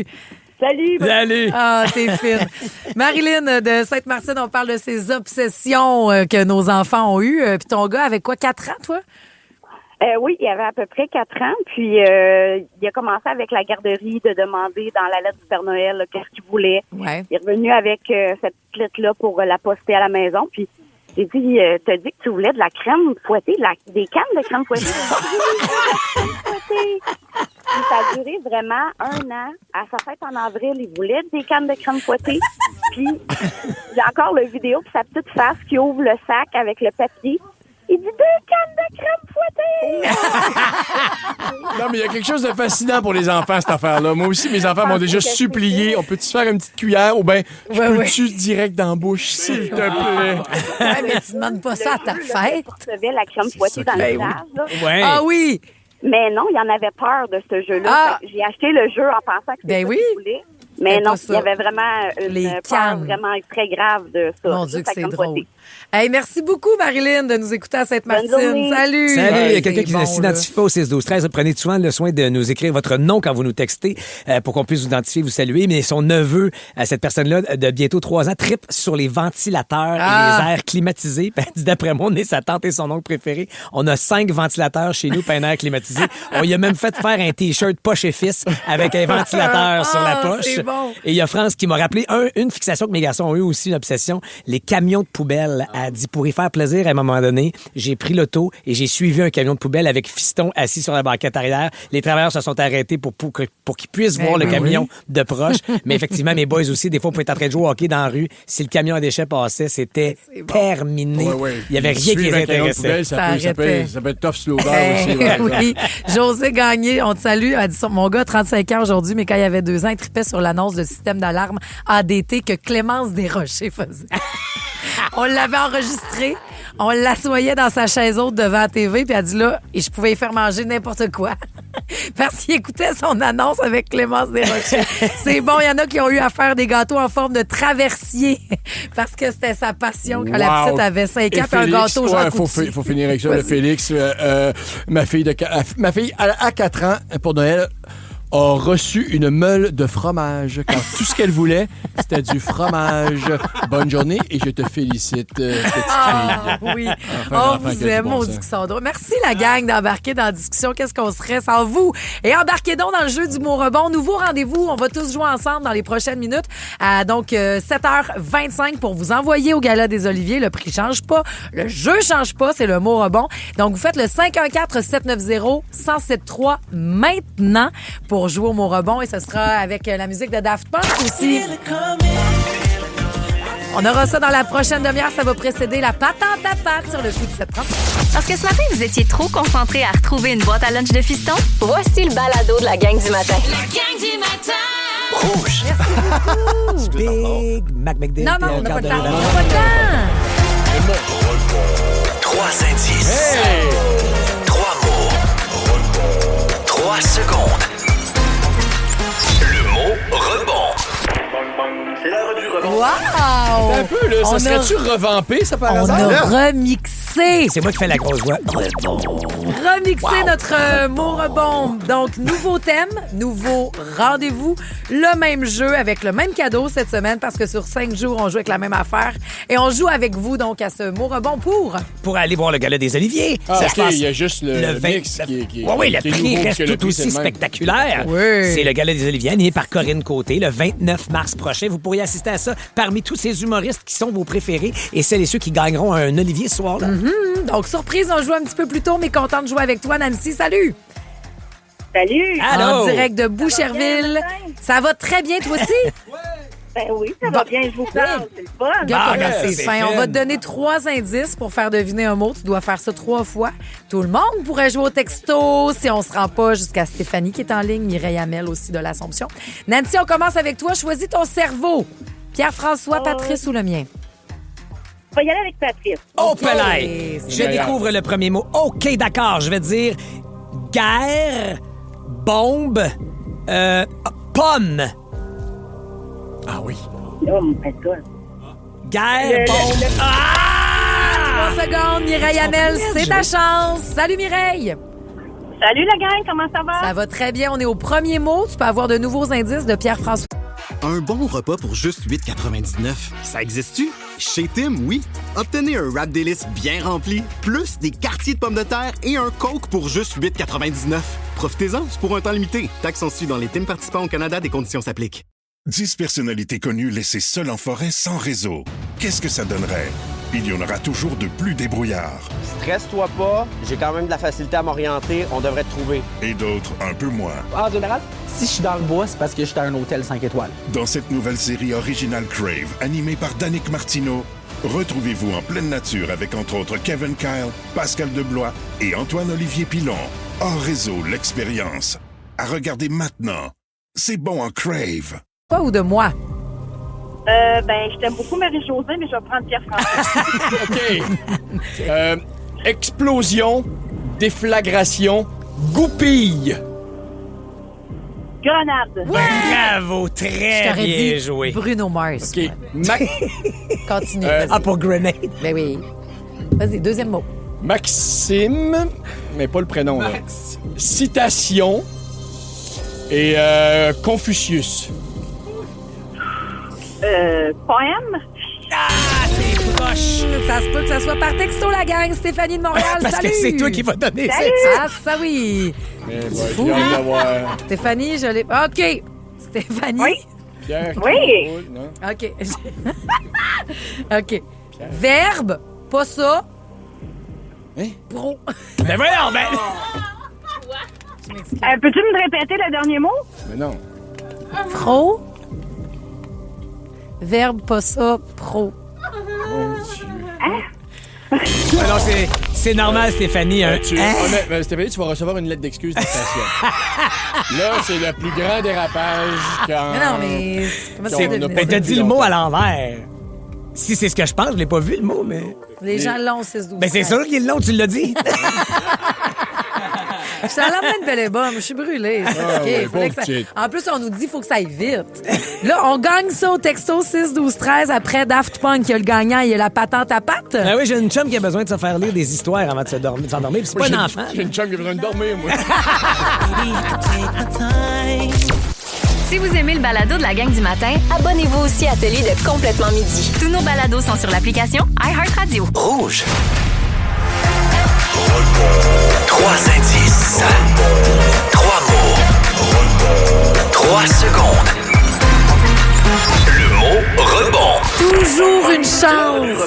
Salut. Salut. Ah, t'es fine. Marilyn de Sainte-Martine, on parle de ces obsessions que nos enfants ont eues. Puis ton gars avait quoi, 4 ans, toi? Oui, il avait à peu près 4 ans, puis il a commencé avec la garderie de demander dans la lettre du Père Noël là, qu'est-ce qu'il voulait. Ouais. Il est revenu avec cette petite lettre-là pour la poster à la maison, puis j'ai dit, t'as dit que tu voulais de la crème fouettée, des cannes de crème fouettée. Puis ça a duré vraiment 1 an. À sa fête en avril, il voulait des cannes de crème fouettée. Puis il y a encore la vidéo, puis sa petite face qui ouvre le sac avec le papier. Il dit 2 cannes de crème fouettée! Non, mais il y a quelque chose de fascinant pour les enfants, cette affaire-là. Moi aussi, mes enfants m'ont déjà supplié. On peut-tu faire une petite cuillère ou bien je peux-tu direct dans la bouche, s'il te plaît? Ouais, mais tu demandes pas ça à ta fête. Tu recevais la crème fouettée dans le village. Là. Ouais. Ah oui! Mais non, il en avait peur de ce jeu-là. Ah. J'ai acheté le jeu en pensant que c'était ça qu'il voulait. Mais non, il y avait vraiment une peur vraiment très grave de ça. Mon Dieu, que c'est drôle. Hey, merci beaucoup, Marilyn, de nous écouter à Sainte-Martine. Salut! Salut! Il y a quelqu'un qui ne s'identifie pas au 6-12-13. Prenez souvent le soin de nous écrire votre nom quand vous nous textez pour qu'on puisse vous identifier, vous saluer. Mais son neveu, cette personne-là, de bientôt 3 ans, tripe sur les ventilateurs et les airs climatisés. Puis elle dit, d'après moi, on est sa tante et son oncle préféré. On a 5 ventilateurs chez nous, puis un air climatisé. On y a même fait faire un T-shirt poche et fils avec un ventilateur sur la poche. Bon. Et il y a France qui m'a rappelé une fixation que mes garçons ont eu aussi, une obsession, les camions de poubelle. Elle dit, pour y faire plaisir, à un moment donné, j'ai pris l'auto et j'ai suivi un camion de poubelle avec fiston assis sur la banquette arrière. Les travailleurs se sont arrêtés pour qu'ils puissent voir le camion de proche. Mais effectivement, mes boys aussi, des fois, on pouvait être en train de jouer au hockey dans la rue. Si le camion à déchets passait, c'était terminé. Il n'y avait rien qui les intéressait. Ça peut être tough slogan aussi. Oui. José Gagné, on te salue. Elle dit, mon gars, 35 ans aujourd'hui, mais quand il avait 2 ans, il tripait sur l'annonce de système d'alarme ADT que Clémence Desrochers faisait. On l'avait enregistré, on l'assoyait dans sa chaise haute devant la TV, puis elle dit là, et je pouvais y faire manger n'importe quoi. Parce qu'il écoutait son annonce avec Clémence Desrochers. C'est bon, il y en a qui ont eu à faire des gâteaux en forme de traversier parce que c'était sa passion quand la petite avait 5 ans, puis un gâteau genre Il faut finir avec ça. Le Félix, ma fille à 4 ans, pour Noël, a reçu une meule de fromage. Quand tout ce qu'elle voulait, c'était du fromage. Bonne journée et je te félicite, petite fille. Oui. On vous aime, on dit qu'ils sont drôles. Merci la gang d'embarquer dans la discussion. Qu'est-ce qu'on serait sans vous? Et embarquez donc dans le jeu du mot rebond. Nouveau rendez-vous. On va tous jouer ensemble dans les prochaines minutes. Donc, 7h25 pour vous envoyer au Gala des Oliviers. Le prix change pas. Le jeu change pas. C'est le mot rebond. Donc, vous faites le 514-790-1073 maintenant pour jouer au mot rebond et ce sera avec la musique de Daft Punk aussi. On aura ça dans la prochaine demi-heure. Ça va précéder la patente à patte sur le coup de 7h30. Parce que ce matin, vous étiez trop concentrés à retrouver une boîte à lunch de fiston? Voici le balado de la gang du matin. La gang du matin! Rouge! Big Mac McDill. Non, on n'a pas de temps. On n'a pas de temps. 3 indices. 3 mots. 3 secondes. Le mot rebond. L'heure du rebond. Wow! Un peu, là. Ça serait-tu revampé, ça, par hasard? On a remixé. C'est moi qui fais la grosse voix. Remixer notre mot rebond. Donc, nouveau thème, nouveau rendez-vous, le même jeu avec le même cadeau cette semaine parce que sur 5 jours, on joue avec la même affaire. Et on joue avec vous, donc, à ce mot rebond pour aller voir le Gala des Oliviers. Ça se passe. Il y a juste le mix qui oui, le prix reste tout aussi spectaculaire. Oui. C'est le Gala des Oliviers animé par Corinne Côté le 29 mars prochain. Vous pourriez assister à ça parmi tous ces humoristes qui sont vos préférés et celles et ceux qui gagneront un Olivier ce soir-là. Donc, surprise, on joue un petit peu plus tôt, mais content de jouer avec toi, Nancy. Salut! Salut! Allô? En direct de Boucherville. Ça va très bien, toi aussi? Ben oui, ça va bien, je vous parle, c'est le fun. C'est fin. On va te donner 3 indices pour faire deviner un mot. Tu dois faire ça 3 fois. Tout le monde pourrait jouer au texto si on se rend pas jusqu'à Stéphanie qui est en ligne, Mireille Hamel aussi de l'Assomption. Nancy, on commence avec toi. Choisis ton cerveau. Pierre-François, Patrice ou le mien? On va y aller avec Patrice. Oh, Pelay! Je découvre le premier mot. OK, d'accord. Je vais dire guerre, bombe, pomme. Ah oui. Oh, my God. Guerre, bombe. 3 secondes, Mireille Hamel, c'est ta chance. Salut, Mireille. Salut, la gang, comment ça va? Ça va très bien. On est au premier mot. Tu peux avoir de nouveaux indices de Pierre-François. Un bon repas pour juste 8,99. Ça existe-tu? Chez Tim, oui. Obtenez un wrap délice bien rempli, plus des quartiers de pommes de terre et un Coke pour juste 8,99. Profitez-en, c'est pour un temps limité. Taxes sont suivies dans les teams participants au Canada, des conditions s'appliquent. 10 personnalités connues laissées seules en forêt sans réseau. Qu'est-ce que ça donnerait? Il y en aura toujours de plus débrouillards. Stresse-toi pas, j'ai quand même de la facilité à m'orienter, on devrait te trouver. Et d'autres un peu moins. En général, si je suis dans le bois, c'est parce que je suis à un hôtel 5 étoiles. Dans cette nouvelle série originale Crave, animée par Danick Martineau, retrouvez-vous en pleine nature avec entre autres Kevin Kyle, Pascal Deblois et Antoine-Olivier Pilon. Hors réseau, l'expérience. À regarder maintenant. C'est bon en Crave. Toi ou de moi? Je t'aime beaucoup, Marie-Josée, mais je vais prendre Pierre-François. OK. Explosion, déflagration, goupille. Grenade. Ouais! Bravo, très bien joué. Bruno Mars. OK. Continue. Pour grenade. Ben oui. Vas-y, deuxième mot. Maxime, mais pas le prénom, là. Citation et Confucius. Poème? Ah, c'est proche! Ça se peut que ça soit par texto, la gang. Stéphanie de Montréal, Parce salut! que c'est toi qui vas donner ça. Ah, ça oui! J'ai hâte d'avoir... Stéphanie, je l'ai... OK. Stéphanie? Oui. Pierre, oui. Non? OK. OK. Pierre. Verbe, pas ça. Hein? Pro. Ben voyons, ben... Peux-tu me répéter le dernier mot? Mais non. Pro. Verbe, pas ça, pro. Mon Dieu. Alors, c'est normal, Stéphanie. Stéphanie, tu vas recevoir une lettre d'excuse de la station. Là, c'est le plus grand dérapage quand... Mais non, mais... Comment ça devient ça? T'as dit le mot à l'envers. Si c'est ce que je pense, je l'ai pas vu, le mot, mais... Les gens l'ont, 6-12. Ben, c'est sûr qu'il est long, tu l'as dit. Je suis à la main de belle et bonne, je suis brûlée. En plus, on nous dit qu'il faut que ça aille vite. Là, on gagne ça au texto 6-12-13 après Daft Punk. Il y a le gagnant, il y a la patente à patte. Ben oui, j'ai une chum qui a besoin de se faire lire des histoires avant de s'endormir. C'est pas un enfant. J'ai une chum qui a besoin de dormir, moi. Si vous aimez le balado de la gang du matin, abonnez-vous aussi à celui de Complètement Midi. Tous nos balados sont sur l'application iHeartRadio. Rouge. 3 indices. 3 mots. 3 secondes. Le mot rebond. Toujours une chance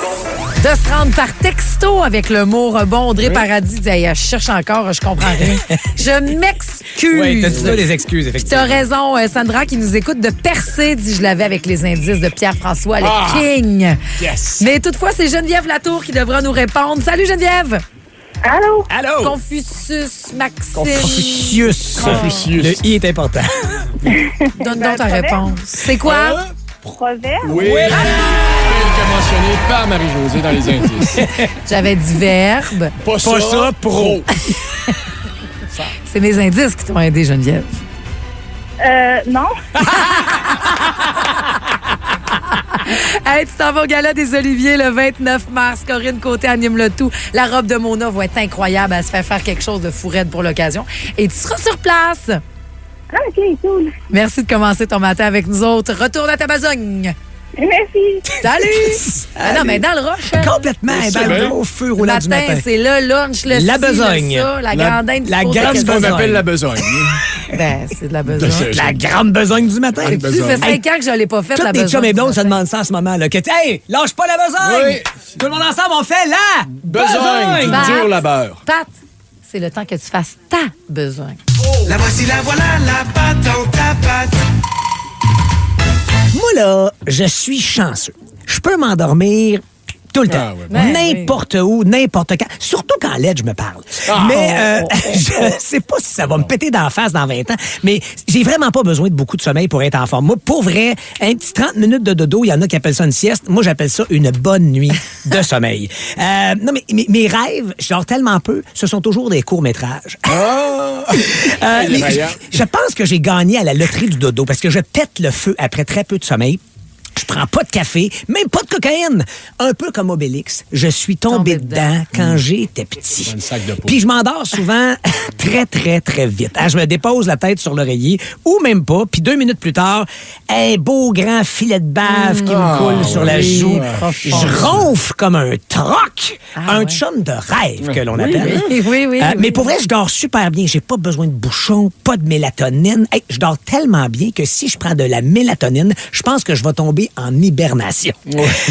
de se rendre par texto avec le mot rebond. Audrey Paradis dit, je cherche encore, je comprends rien. Je m'excuse. Oui, t'as dit ça, des excuses, effectivement. T'as raison, Sandra qui nous écoute de percer, dit je l'avais avec les indices de Pierre-François, le King. Yes. Mais toutefois, c'est Geneviève Latour qui devra nous répondre. Salut Geneviève. Allô? Allô? Confucius, Maxime. Confucius. Confucius. Le I est important. Donne donc ta réponse. C'est quoi? Proverbe? Oui. Mentionné par Marie-Josée dans les indices. J'avais dit verbe. Pas ça, pro. C'est mes indices qui t'ont aidé, Geneviève. Non. Hey, tu t'en vas au Gala des Oliviers le 29 mars. Corinne Côté anime le tout. La robe de Mona va être incroyable. Elle se fait faire quelque chose de fou raide pour l'occasion. Et tu seras sur place. OK, cool. Merci de commencer ton matin avec nous autres. Retourne à ta besogne. Merci. Salut. Non, mais dans le rush. Complètement. Dans le gros feu roulant du matin. C'est le lunch, le la ci, besogne. le ça, la grande dinde. La grande ce qu'on appelle la besogne. Ben, c'est de la besogne. La grande besogne du matin. Tu fais 5 ans que je ne l'ai pas fait, la besogne. Toutes les chums et blondes se demandent ça en ce moment. Là, que, hey, lâche pas la besogne. Oui. Tout le monde ensemble, on fait la besogne. Du dur labeur. Pat, c'est le temps que tu fasses ta besogne. La voici, la voilà, la patente à patte. Moi, là, je suis chanceux. Je peux m'endormir tout le temps. N'importe où, n'importe quand. Surtout quand l'aide, je me parle. Mais je sais pas si ça va me péter d'en face dans 20 ans, mais j'ai vraiment pas besoin de beaucoup de sommeil pour être en forme. Moi, pour vrai, un petit 30 minutes de dodo, il y en a qui appellent ça une sieste. Moi, j'appelle ça une bonne nuit de sommeil. Non, mais mes rêves, je dors tellement peu, ce sont toujours des courts-métrages. Je pense que j'ai gagné à la loterie du dodo parce que je pète le feu après très peu de sommeil. Je prends pas de café, même pas de cocaïne. Un peu comme Obélix, je suis tombé dedans quand j'étais petit. Puis je m'endors souvent très, très, très vite. Hein, je me dépose la tête sur l'oreiller, ou même pas, puis 2 minutes plus tard, un beau grand filet de bave qui me coule sur la joue. Je ronfle comme un troc, un chum de rêve que l'on appelle. Oui. Mais pour vrai, je dors super bien. J'ai pas besoin de bouchons, pas de mélatonine. Hey, je dors tellement bien que si je prends de la mélatonine, je pense que je vais tomber en hibernation.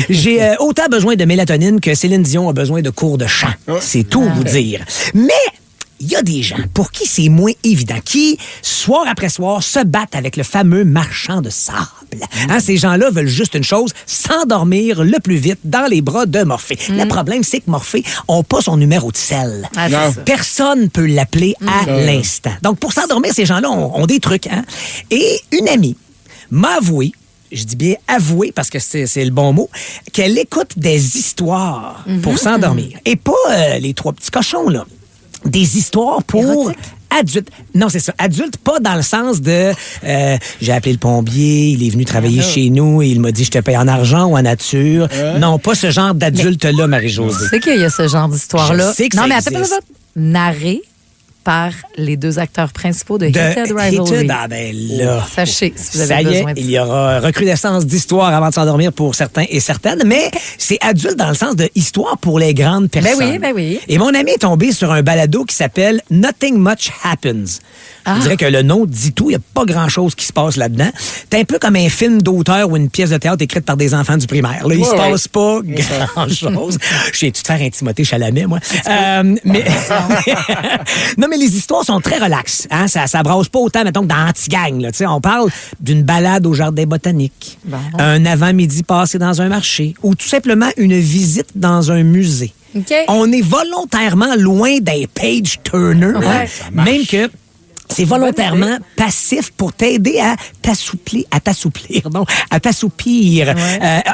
J'ai autant besoin de mélatonine que Céline Dion a besoin de cours de chant. C'est tout vous dire. Mais il y a des gens pour qui c'est moins évident, qui, soir après soir, se battent avec le fameux marchand de sable. Hein, ces gens-là veulent juste une chose, s'endormir le plus vite dans les bras de Morphée. Le problème, c'est que Morphée n'a pas son numéro de sel. Personne ne peut l'appeler à l'instant. Donc, pour s'endormir, ces gens-là ont des trucs. Hein? Et une amie m'a avoué, je dis bien avoué parce que c'est le bon mot, qu'elle écoute des histoires pour s'endormir. Et pas les 3 petits cochons, là. Des histoires pour adultes. Non, c'est ça. Adultes, pas dans le sens de j'ai appelé le plombier, il est venu travailler chez nous et il m'a dit je te paye en argent ou en nature. Non, pas ce genre d'adulte-là, Marie-Josée. Tu sais qu'il y a ce genre d'histoire-là. Je sais que non, ça mais existe. attends, narré par les 2 acteurs principaux de Heated Rivalry. Ah ben là. Sachez, si vous avez ça y est, besoin de il y aura recrudescence d'histoire avant de s'endormir pour certains et certaines, mais c'est adulte dans le sens de histoire pour les grandes personnes. Ben oui. Et mon ami est tombé sur un balado qui s'appelle Nothing Much Happens. Je dirais que le nom dit tout, il n'y a pas grand-chose qui se passe là-dedans. C'est un peu comme un film d'auteur ou une pièce de théâtre écrite par des enfants du primaire. Là, il se passe pas grand-chose. J'ai-tu de faire un Timothée Chalamet, moi? Mais non, mais les histoires sont très relaxes. Hein? Ça brasse pas autant, mettons, que dans Anti-Gang. Là. On parle d'une balade au jardin botanique, un avant-midi passé dans un marché ou tout simplement une visite dans un musée. On est volontairement loin des page-turners, même que c'est volontairement passif pour t'aider à t'assouplir.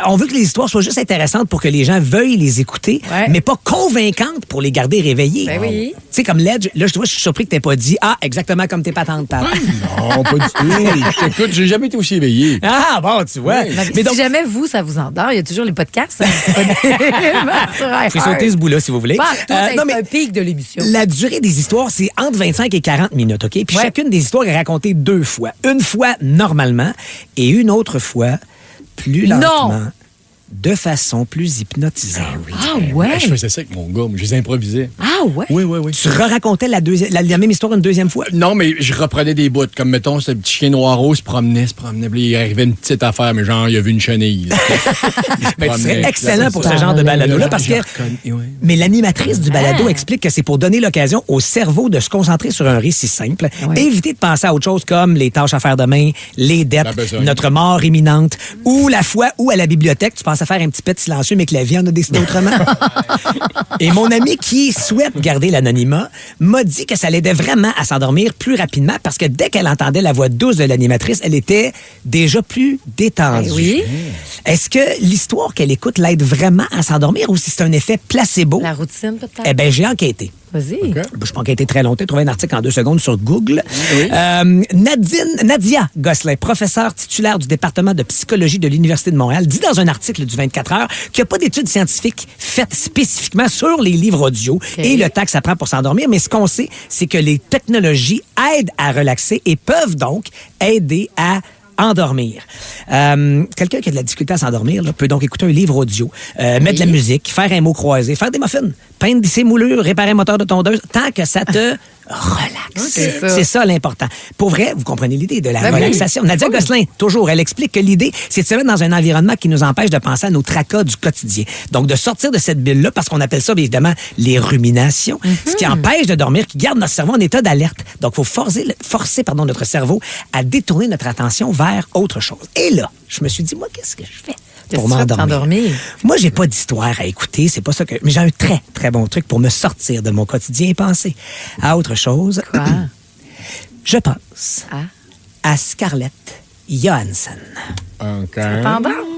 On veut que les histoires soient juste intéressantes pour que les gens veuillent les écouter, mais pas convaincantes pour les garder réveillés. Oui. Tu sais, comme Ledge, là, je suis surpris que t'aies pas dit « Ah, exactement comme tes patentes, papa. » Non, pas du tout. Écoute, j'ai jamais été aussi éveillé. Ah, bon, tu vois. Mais donc, si jamais vous, ça vous endort, il y a toujours les podcasts. Faut sauter ce bout-là, si vous voulez. C'est un pic de l'émission. La durée des histoires, c'est entre 25 et 40 minutes, OK? Puis chacune des histoires est racontée 2 fois. Une fois normalement et une autre fois plus lentement. De façon plus hypnotisante. Ah ouais? Je faisais ça avec mon gars, je les improvisais. Ah ouais? Oui. Tu racontais la même histoire une deuxième fois? Non, mais je reprenais des bouts. Comme, mettons, ce petit chien noir se promenait. Puis il arrivait une petite affaire, mais genre, il a vu une chenille. Tu serais excellent pour ce genre de balado-là parce que... Mais l'animatrice du balado explique que c'est pour donner l'occasion au cerveau de se concentrer sur un récit simple, éviter de penser à autre chose comme les tâches à faire demain, les dettes, notre mort imminente, ou la fois où à la bibliothèque, tu penses à faire un petit pet silencieux, mais que la vie en a décidé autrement. Et mon ami qui souhaite garder l'anonymat m'a dit que ça l'aidait vraiment à s'endormir plus rapidement parce que dès qu'elle entendait la voix douce de l'animatrice, elle était déjà plus détendue. Oui. Est-ce que l'histoire qu'elle écoute l'aide vraiment à s'endormir ou si c'est un effet placebo? La routine, peut-être? Eh bien, j'ai enquêté. Vas-y. Okay. Je peux enquêter très longtemps. Trouver un article en 2 secondes sur Google. Nadia Gosselin, professeure titulaire du département de psychologie de l'Université de Montréal, dit dans un article du 24 heures qu'il n'y a pas d'études scientifiques faites spécifiquement sur les livres audio et le temps que ça prend pour s'endormir. Mais ce qu'on sait, c'est que les technologies aident à relaxer et peuvent donc aider à endormir. Quelqu'un qui a de la difficulté à s'endormir peut donc écouter un livre audio, mettre de la musique, faire un mot croisé, faire des muffins, peindre ses moulures, réparer un moteur de tondeuse, tant que ça te relaxe. C'est ça l'important. Pour vrai, vous comprenez l'idée de la relaxation. Nadia Gosselin, toujours, elle explique que l'idée, c'est de se mettre dans un environnement qui nous empêche de penser à nos tracas du quotidien. Donc, de sortir de cette bulle-là, parce qu'on appelle ça, évidemment, les ruminations, ce qui empêche de dormir, qui garde notre cerveau en état d'alerte. Donc, il faut forcer notre cerveau à détourner notre attention vers autre chose. Et là, je me suis dit, moi, qu'est-ce que je fais pour m'endormir? Moi, j'ai pas d'histoire à écouter, c'est pas ça que... Mais j'ai un très, très bon truc pour me sortir de mon quotidien et penser à autre chose. Quoi? Je pense à Scarlett Johansson.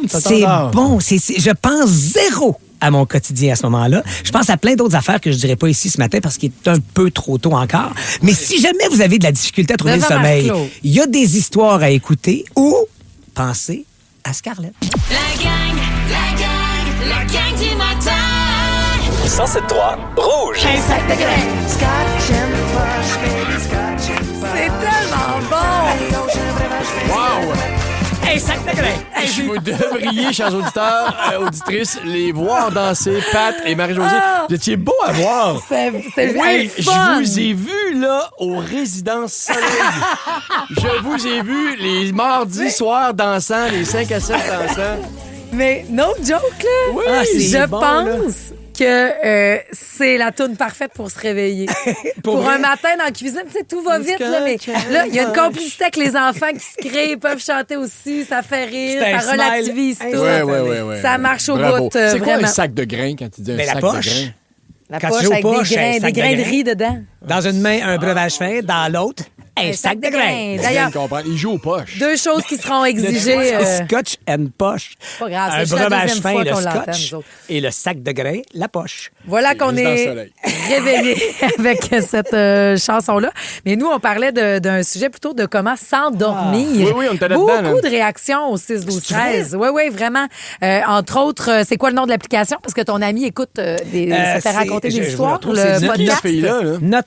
C'est bon. Je pense zéro à mon quotidien à ce moment-là. Je pense à plein d'autres affaires que je dirais pas ici ce matin parce qu'il est un peu trop tôt encore. Mais si jamais vous avez de la difficulté à trouver le sommeil, il y a des histoires à écouter ou penser à Scarlett. La gang du matin. 107.3 Rouge. Un sac de grains. Scotch and Posh, baby, Scotch and Posh. C'est tellement bon! Wow! Un sac de grains. Hey, vous devriez, chers auditeurs, auditrices, les voir danser, Pat et Marie-Josée. Vous étiez beaux à voir. C'est Oui, fun. je vous ai vu, là, aux Résidences Soleil. Je vous ai vu les mardis soirs dansant, les 5 à 7 dansant. Mais no joke, là. Oui, je bon, pense que c'est la toune parfaite pour se réveiller. pour un matin dans la cuisine, tu sais, tout va vite, là, mais là, il y a une complicité avec les enfants qui se créent, ils peuvent chanter aussi, ça fait rire, C'est un ça relativise smile. tout. Ouais. Ça marche au Bravo. bout, C'est quoi vraiment. un sac de grains quand tu dis un Mais la sac poche. de grains? La Quand poche tu es aux avec poches, un des sac de grains de grains. riz dedans. Dans une main, un breuvage fin. Dans l'autre, un sac de grains. D'ailleurs, il joue aux poches. deux choses qui seront exigées. Le Scotch and Poche. Pas grave, Un c'est la breuvage deuxième fin, fois le qu'on l'entend, Scotch. nous autres. Et le sac de grains, la poche. Voilà qu'on Résidence est Soleil. réveillés avec cette chanson-là. Mais nous, on parlait d'un sujet plutôt de comment s'endormir. Oui, on était là-dedans. Beaucoup de réactions au 6, 12, 13. Oui, vraiment. Entre autres, c'est quoi le nom de l'application? Parce que ton ami écoute, ça fait raconter des histoires. Le podcast.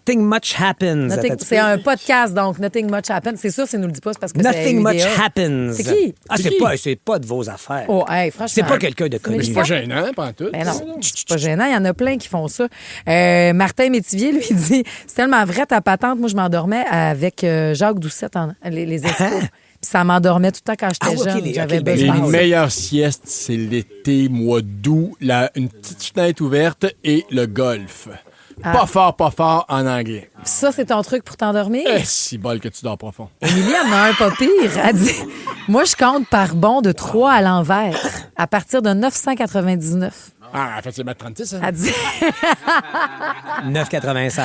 Nothing Much Happens. C'est un podcast, donc Nothing Much Happens. C'est sûr, c'est nous le dit pas, c'est parce que c'est Nothing Much UDA. Happens. C'est qui? Ah, c'est pas de vos affaires. Oh, hey, franchement. C'est pas quelqu'un de connu. C'est pas gênant, pas en tout. Ben non, c'est pas gênant. Il y en a plein qui font ça. Martin Métivier, lui, dit c'est tellement vrai ta patente. Moi, je m'endormais avec Jacques Doucet, les escos. Puis ça m'endormait tout le temps quand j'étais jeune. J'avais Les besoin. meilleures siestes, c'est l'été, mois d'août, une petite fenêtre ouverte et le golf. Pas fort en anglais. Ça, c'est ton truc pour t'endormir? Si bol que tu dors profond. Émilie en a un pas pire. Elle dit moi, je compte par bond de 3 à l'envers à partir de 999. Ah, fait c'est ma 36, hein? Elle dit 9,96.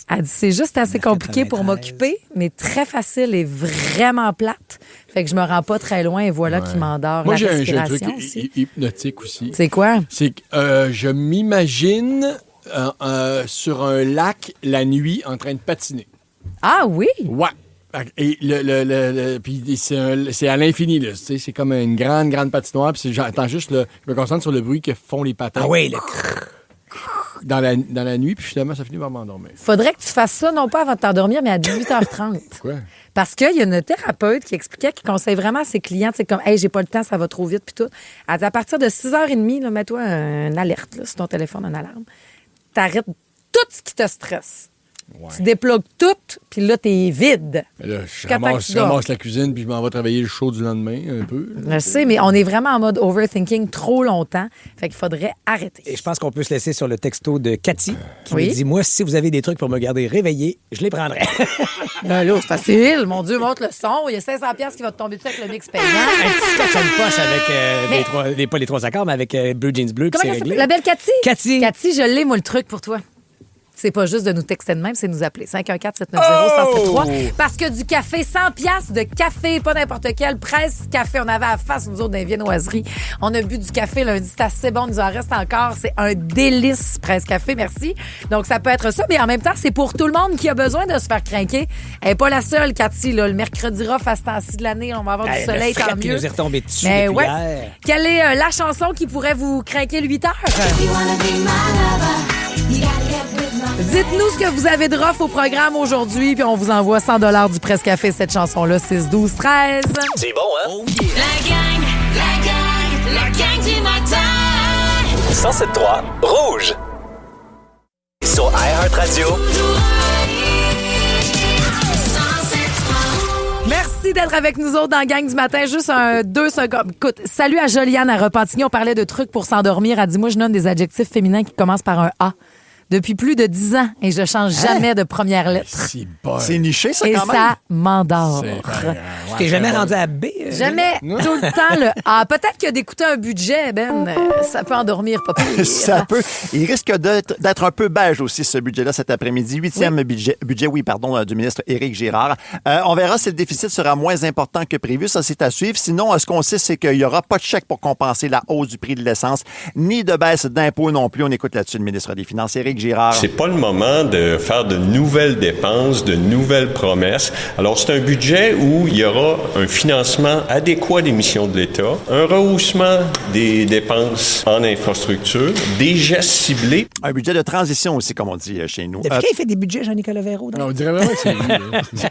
Elle dit c'est juste assez compliqué pour m'occuper, mais très facile et vraiment plate. Fait que je me rends pas très loin et voilà qui m'endort. Moi, la j'ai un respiration truc aussi. hypnotique aussi. C'est quoi? C'est que je m'imagine sur un lac la nuit en train de patiner. Ah oui? Ouais. Et puis c'est à l'infini, là. Tu sais, c'est comme une grande patinoire. Puis j'entends juste, je me concentre sur le bruit que font les patins. Ah oui, dans la nuit, puis finalement, ça finit par m'endormir. Faudrait que tu fasses ça, non pas avant de t'endormir, mais à 18h30. Pourquoi? Parce qu'il y a une thérapeute qui expliquait, qui conseille vraiment à ses clients, c'est comme, hey, j'ai pas le temps, ça va trop vite, puis tout. Elle dit, à partir de 6h30, là, mets-toi une alerte là, sur ton téléphone, une alarme. T'arrêtes tout ce qui te stresse. Ouais. Tu déplugues tout, puis là, t'es vide. Mais là, je ramasse la cuisine, puis je m'en vais travailler le show du lendemain, un peu. Je sais, mais on est vraiment en mode overthinking trop longtemps. Fait qu'il faudrait arrêter. Et je pense qu'on peut se laisser sur le texto de Cathy, qui me dit, moi, si vous avez des trucs pour me garder réveillé, je les prendrai. Ben là, c'est facile. Mon Dieu, monte le son. Il y a 500$ qui va te tomber dessus avec le mix payant. Un petit scotch à une poche avec pas les 3 accords, mais avec Blue Jeans Bleu, puis c'est réglé. La belle Cathy? Cathy, je l'ai, moi, le truc pour toi. C'est pas juste de nous texter de même, c'est de nous appeler. 514-790-1073. Parce que du café, 100$ de café, pas n'importe quel, presse café. On avait à face, nous autres, dans les viennoiseries. On a bu du café lundi, c'est assez bon, il nous en reste encore. C'est un délice, presse café, merci. Donc, ça peut être ça, mais en même temps, c'est pour tout le monde qui a besoin de se faire craquer. Elle n'est pas la seule, Cathy, là. Le mercredi rough à ce temps-ci de l'année, on va avoir du soleil, tant mieux. nous est retombé dessus Mais depuis hier. Quelle est la chanson qui pourrait vous craquer le 8 heures? Dites-nous ce que vous avez de rough au programme aujourd'hui, puis on vous envoie 100$ du Presse Café, cette chanson-là, 6, 12, 13. C'est bon, hein? Oh yeah. La gang du matin. 107.3 Rouge. Sur iHeartRadio. Merci d'être avec nous autres dans Gang du matin. Juste 2 secondes. Écoute, salut à Joliane à Repentigny. On parlait de trucs pour s'endormir. Elle dit, moi, je nomme des adjectifs féminins qui commencent par un A. Depuis plus de 10 ans et je change jamais de première lettre. C'est niché, ça, et quand même. Et ça m'endort. Tu t'es jamais rendu à B? Jamais. Tout le temps, le A. Peut-être que d'écouter un budget, ça peut endormir, pas pire. Ça peut. Il risque d'être un peu beige aussi, ce budget-là, cet après-midi. 8e budget du ministre Éric Girard. On verra si le déficit sera moins important que prévu. Ça, c'est à suivre. Sinon, ce qu'on sait, c'est qu'il n'y aura pas de chèque pour compenser la hausse du prix de l'essence, ni de baisse d'impôts non plus. On écoute là-dessus le ministre des Finances, Éric Éric Girard. C'est pas le moment de faire de nouvelles dépenses, de nouvelles promesses. Alors, c'est un budget où il y aura un financement adéquat des missions de l'État, un rehaussement des dépenses en infrastructure, des gestes ciblés. Un budget de transition aussi, comme on dit chez nous. Depuis quand il fait des budgets, Jean-Nicolas Véro? On dirait vraiment que c'est lui.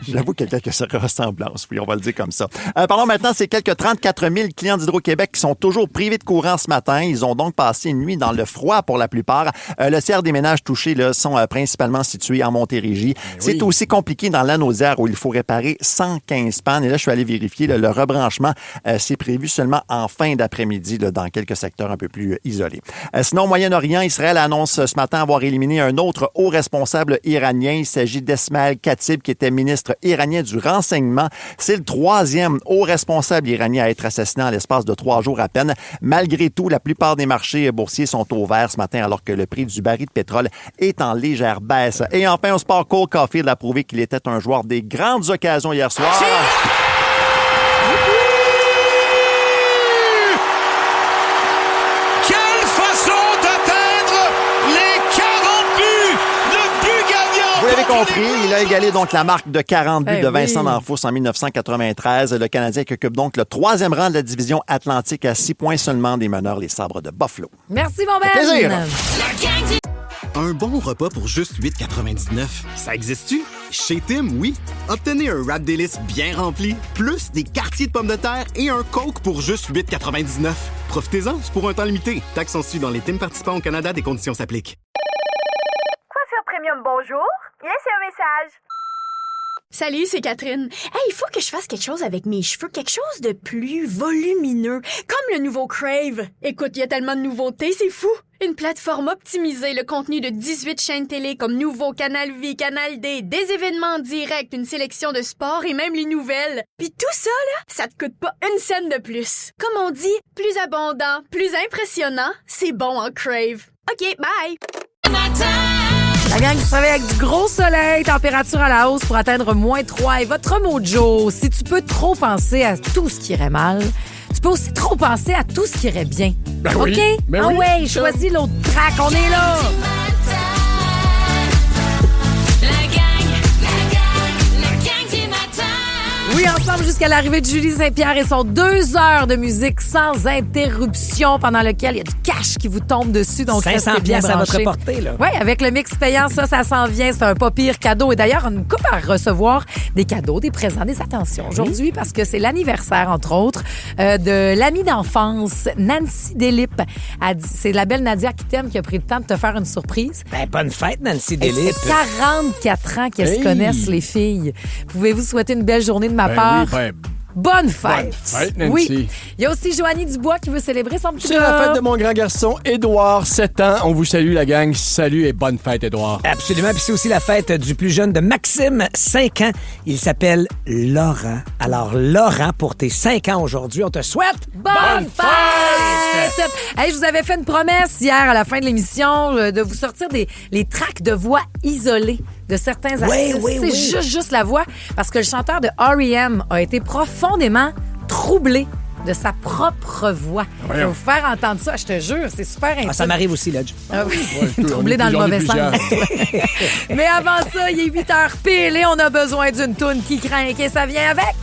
J'avoue qu'il y a quelques ressemblances, oui, on va le dire comme ça. Parlons maintenant, c'est quelques 34 000 clients d'Hydro-Québec qui sont toujours privés de courant ce matin. Ils ont donc passé une nuit dans le froid pour la plupart. Le tiers des ménages touchés là, sont principalement situés en Montérégie. C'est aussi compliqué dans Lanaudière où il faut réparer 115 pannes. Et là, je suis allé vérifier, là, le rebranchement, c'est prévu seulement en fin d'après-midi là, dans quelques secteurs un peu plus isolés. Sinon, au Moyen-Orient, Israël annonce ce matin avoir éliminé un autre haut responsable iranien. Il s'agit d'Esmaël Khatib, qui était ministre iranien du renseignement. C'est le 3e haut responsable iranien à être assassiné en l'espace de 3 jours à peine. Malgré tout, la plupart des marchés boursiers sont au vert ce matin alors que le prix du baril de pétrole est en légère baisse. Et enfin, au sport, Cole Caulfield a prouvé qu'il était un joueur des grandes occasions hier soir. Quelle façon d'atteindre les 40 buts! Le but gagnant! Vous l'avez compris, il a égalé donc la marque de 40 buts de Vincent D'Anfos en 1993. Le Canadien qui occupe donc le 3e rang de la division Atlantique à 6 points seulement des meneurs, les Sabres de Buffalo. Merci, mon Ben! Plaisir! Un bon repas pour juste 8,99, ça existe-tu? Chez Tim, oui. Obtenez un wrap délice bien rempli, plus des quartiers de pommes de terre et un Coke pour juste 8,99. Profitez-en, c'est pour un temps limité. Taxes sont suivies dans les Tim participants au Canada, des conditions s'appliquent. Coiffure Premium, bonjour. Laissez un message. Salut, c'est Catherine. Hey, il faut que je fasse quelque chose avec mes cheveux, quelque chose de plus volumineux, comme le nouveau Crave. Écoute, il y a tellement de nouveautés, c'est fou. Une plateforme optimisée, le contenu de 18 chaînes télé comme Nouveau, Canal Vie, Canal D, des événements en direct, une sélection de sports et même les nouvelles. Puis tout ça, là, ça te coûte pas une scène de plus. Comme on dit, plus abondant, plus impressionnant, c'est bon en Crave. OK, bye! La gang qui se réveille avec du gros soleil, température à la hausse pour atteindre -3. Et votre mojo, si tu peux trop penser à tout ce qui irait mal, tu peux aussi trop penser à tout ce qui irait bien. Ben OK? oui. Ben ah oui. ouais, choisis l'autre track, on est là! Oui, ensemble jusqu'à l'arrivée de Julie Saint-Pierre et son 2 heures de musique sans interruption pendant lequel il y a du cash qui vous tombe dessus. Donc, 500 restez bien piastres à votre branchés. portée, là. Oui, avec le mix payant, ça s'en vient. C'est un pas pire cadeau. Et d'ailleurs, on a une coupe à recevoir des cadeaux, des présents, des attentions aujourd'hui parce que c'est l'anniversaire, entre autres, de l'amie d'enfance, Nancy Delip. C'est la belle Nadia qui t'aime qui a pris le temps de te faire une surprise. Ben, bonne fête, Nancy Et Delip. ça fait 44 ans qu'elles se connaissent, les filles. Pouvez-vous souhaiter une belle journée de ma part? Oui, Bonne fête! Bonne fête, Nancy. Oui. Il y a aussi Joanie Dubois qui veut célébrer son petit C'est la fête de mon grand garçon, Édouard, 7 ans. On vous salue, la gang. Salut et bonne fête, Édouard. Absolument. Puis c'est aussi la fête du plus jeune de Maxime, 5 ans. Il s'appelle Laurent. Alors, Laurent, pour tes 5 ans aujourd'hui, on te souhaite Bonne fête! Hey, je vous avais fait une promesse hier à la fin de l'émission de vous sortir les tracks de voix isolées de certains artistes. C'est juste la voix. Parce que le chanteur de R.E.M. a été profondément troublé de sa propre voix. Je vais vous faire entendre ça, je te jure, c'est super intime. Ah, ça m'arrive aussi, là. Ah oui, troublé dans le mauvais sens. Mais avant ça, il est 8h pile et on a besoin d'une toune qui craint et ça vient avec.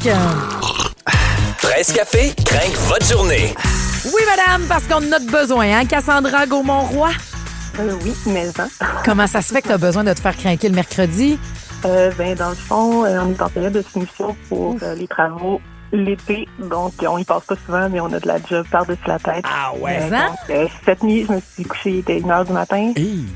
Presse Café craint votre journée. Oui, madame, parce qu'on en a besoin, hein, Cassandra Gaumont-Roy? Oui, mais Comment ça se fait que tu as besoin de te faire craquer le mercredi? Dans le fond, on est en période de finition pour les travaux l'été, donc on y passe pas souvent, mais on a de la job par-dessus la tête. Ah ouais? Donc, cette nuit, je me suis couchée, il était 1h du matin.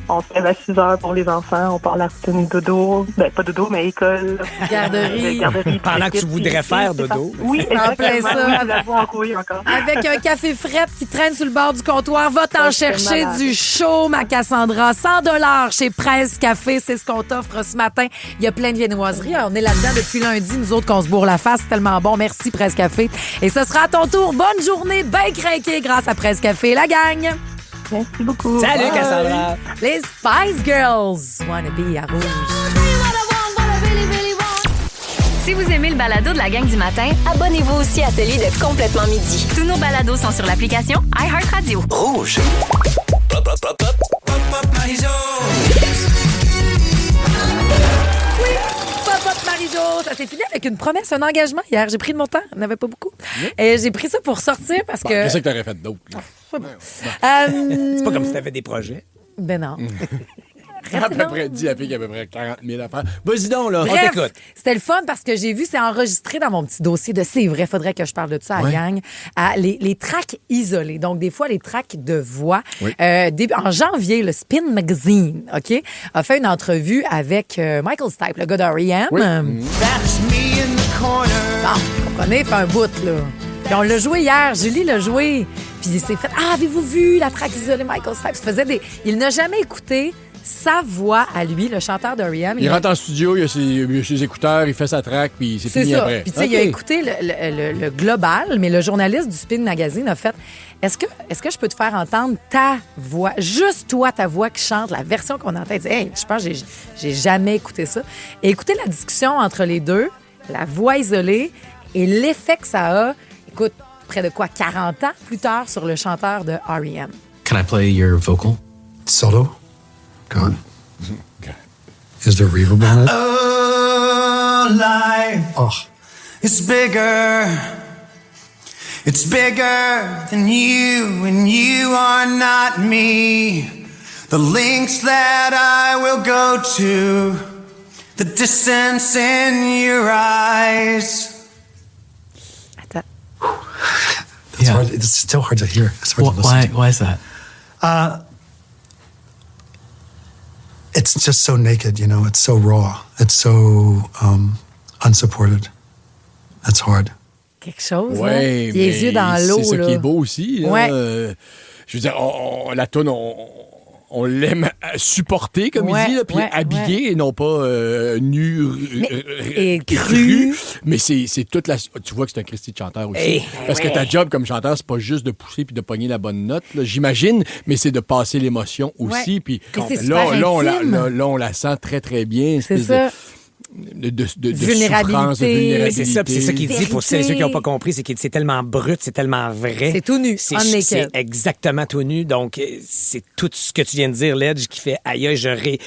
On se lève à 6h pour les enfants, on part la routine dodo. Ben, pas dodo, mais école. Garderie. Pendant que tu voudrais faire dodo. Oui, en plein ça. La voix en couille encore. Avec un café fret qui traîne sur le bord du comptoir, va t'en chercher du chaud, ma Cassandra. 100$ chez Presse Café, c'est ce qu'on t'offre ce matin. Il y a plein de viennoiseries. On est là-dedans depuis lundi, nous autres, qu'on se bourre la face. C'est tellement bon. Merci, Presse Café. Et ce sera à ton tour. Bonne journée, bien craquée grâce à Presse Café, la gang. Merci beaucoup. Salut, Bye. Cassandra. Les Spice Girls. Wanna be à Rouge. Si vous aimez le balado de la gang du matin, abonnez-vous aussi à celui de Complètement Midi. Tous nos balados sont sur l'application iHeartRadio. Rouge. Joe. Ça s'est fini avec une promesse, un engagement hier. J'ai pris de mon temps. Il n'y en avait pas beaucoup. Et j'ai pris ça pour sortir parce que... Qu'est-ce que t'aurais fait d'autre? C'est pas comme si t'avais des projets. Ben non. À peu près dit la fille qui a à peu près 40 000 affaires. Vas-y donc, là. Bref, On t'écoute. c'était le fun parce que j'ai vu, c'est enregistré dans mon petit dossier de c'est vrai, faudrait que je parle de ça à la gang. Les tracks isolés. Donc, des fois, les tracks de voix. Oui. En janvier, le Spin Magazine, OK, a fait une entrevue avec Michael Stipe, le gars d'R.E.M. That's me in the corner. Bon, vous comprenez, fait un bout, là. Puis on l'a joué hier, Julie l'a joué. Puis il s'est fait, avez-vous vu la track isolée Michael Stipe? Il n'a jamais écouté sa voix à lui, le chanteur d'R.E.M. Il rentre en studio, il a ses écouteurs, il fait sa track, puis c'est fini ça. après. Puis tu sais, il a écouté le global, mais le journaliste du Spin Magazine a fait est-ce que je peux te faire entendre ta voix, juste toi, ta voix qui chante, la version qu'on entend? Il dit, hey, je pense que j'ai jamais écouté ça. Et écoutez la discussion entre les deux, la voix isolée et l'effet que ça a, écoute, près de quoi, 40 ans plus tard sur le chanteur de R.E.M. Can I play your vocal? Solo? Go on. Is there reverb on it? Oh, life. It's bigger. It's bigger than you, and you are not me. The lengths that I will go to, the distance in your eyes. That's hard. It's still hard to hear. It's hard to listen to. Why is that? It's just so naked, you know. It's so raw. It's so unsupported. That's hard. Quelque chose, là. Ouais, Les yeux dans l'eau, c'est ça là. qui est beau aussi. Là. Ouais. Je veux dire, la toune, on l'aime supporter, comme il dit, là, puis habillé et non pas nu et cru. Mais c'est toute la... Tu vois que c'est un Christy de chanteur aussi. Parce que ta job comme chanteur, c'est pas juste de pousser puis de pogner la bonne note, là, j'imagine, mais c'est de passer l'émotion aussi. Puis là, on la sent très, très bien. C'est ça. De vulnérabilité. souffrance, de vulnérabilité. C'est ça qu'il dit. Pour ceux qui n'ont pas compris, c'est que c'est tellement brut, c'est tellement vrai. C'est tout nu, C'est exactement tout nu. Donc, c'est tout ce que tu viens de dire, Ledge, qui fait aïe,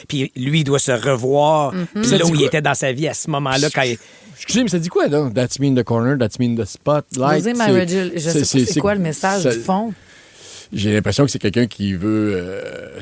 Puis lui, il doit se revoir. Puis là où il était dans sa vie à ce moment-là, quand il... Excusez, mais ça dit quoi, là? That's me in the corner, that's me in the spotlight. José Maragil, je sais pas c'est quoi le message du fond. J'ai l'impression que c'est quelqu'un qui veut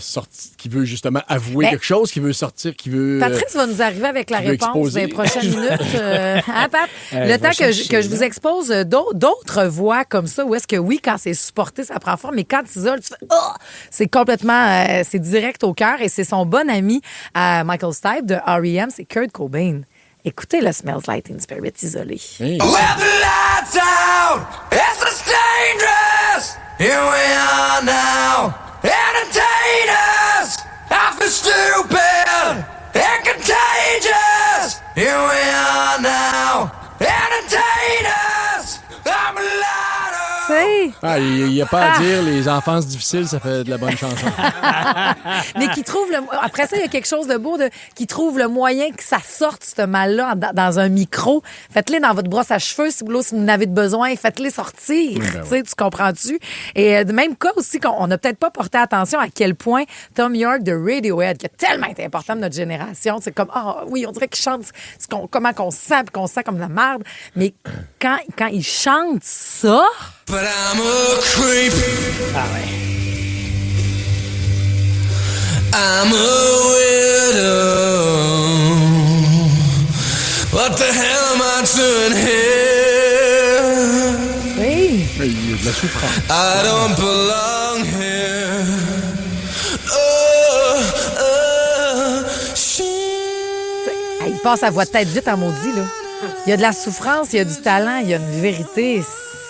sortir, qui veut justement avouer quelque chose, qui veut sortir, qui veut... Patrice va nous arriver avec la réponse dans les prochaines minutes. Hein, Pat? Le temps que je vous expose d'autres voix comme ça, où est-ce que oui, quand c'est supporté, ça prend forme, mais quand tu isoles, tu fais « Oh! » C'est complètement... c'est direct au cœur et c'est son bon ami Michael Stipe de R.E.M., c'est Kurt Cobain. Écoutez le Smells Like Teen Spirit isolé. With the lights out, it's dangerous. Here we are now, entertainers. I feel stupid and contagious. Here we are now, entertainers. I'm a lighter. Il n'y a pas à dire, les enfances difficiles, ça fait de la bonne chanson. Mais qui trouve après ça, il y a quelque chose de beau, qui trouve le moyen que ça sorte, ce mal-là, dans un micro. Faites-les dans votre brosse à cheveux, si vous en avez besoin, faites-les sortir. Tu comprends-tu? Et de même cas aussi, qu'on n'a peut-être pas porté attention à quel point Tom York de Radiohead, qui a tellement été important de notre génération, c'est comme, oui, on dirait qu'il chante comment qu'on se sent, puis qu'on se sent comme de la merde. Mais quand il chante ça... But I'm a creep. I'm a widow. What the hell am I doing here? Oui. Il y a de la souffrance. I don't belong here. Il passe à voix de tête vite en maudit, là. Il y a de la souffrance, il y a du talent, il y a une vérité.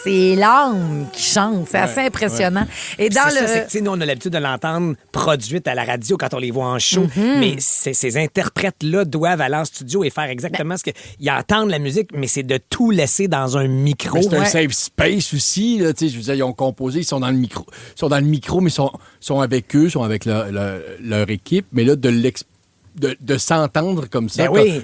C'est l'âme qui chante. C'est assez impressionnant. Et dans nous, on a l'habitude de l'entendre produite à la radio quand on les voit en show. Mais ces interprètes-là doivent aller en studio et faire exactement ce que... Ils entendent la musique, mais c'est de tout laisser dans un micro. Mais c'est un safe space aussi. Là, je veux dire, ils ont composé, ils sont dans le micro, mais ils sont avec eux, ils sont avec leur équipe. Mais là, de de s'entendre comme ça. Ben oui.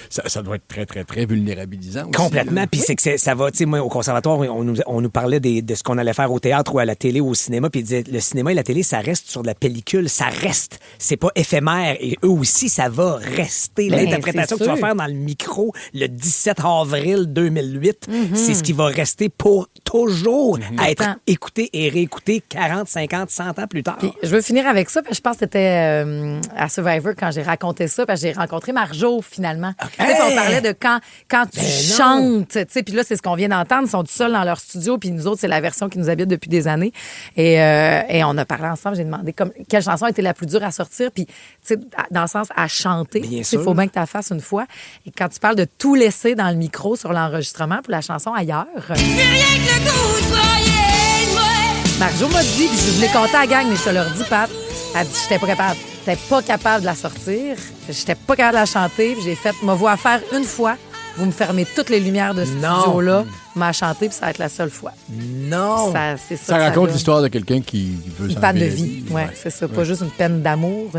Ça doit être très, très, très vulnérabilisant aussi. Complètement. Puis c'est que ça va, tu sais, moi, au conservatoire, on nous parlait de ce qu'on allait faire au théâtre ou à la télé ou au cinéma. Puis ils disaient, le cinéma et la télé, ça reste sur de la pellicule. Ça reste. C'est pas éphémère. Et eux aussi, ça va rester. L'interprétation que tu vas faire dans le micro le 17 avril 2008, c'est ce qui va rester pour toujours à être écouté et réécouté 40, 50, 100 ans plus tard. Puis, je veux finir avec ça, parce que je pense que c'était à Survivor quand j'ai raconté ça, parce que j'ai rencontré Marjo, finalement. Tu sais, on parlait de quand tu chantes, tu sais, puis là, c'est ce qu'on vient d'entendre, ils sont tout seuls dans leur studio, puis nous autres, c'est la version qui nous habite depuis des années. Et on a parlé ensemble, j'ai demandé quelle chanson était la plus dure à sortir, puis, tu sais, dans le sens à chanter. Il faut bien que tu la fasses une fois. Et quand tu parles de tout laisser dans le micro sur l'enregistrement pour la chanson Ailleurs... Marjo m'a dit, puis je voulais compter à la gang, mais je te leur dis, Pat, elle dit, j'étais pas capable de la sortir, j'étais pas capable de la chanter, puis j'ai fait ma voix à faire une fois, vous me fermez toutes les lumières de ce studio-là, m'a chanté, puis ça va être la seule fois. Non! Ça raconte l'histoire de quelqu'un qui veut une peine de vie, c'est ça, pas juste une peine d'amour,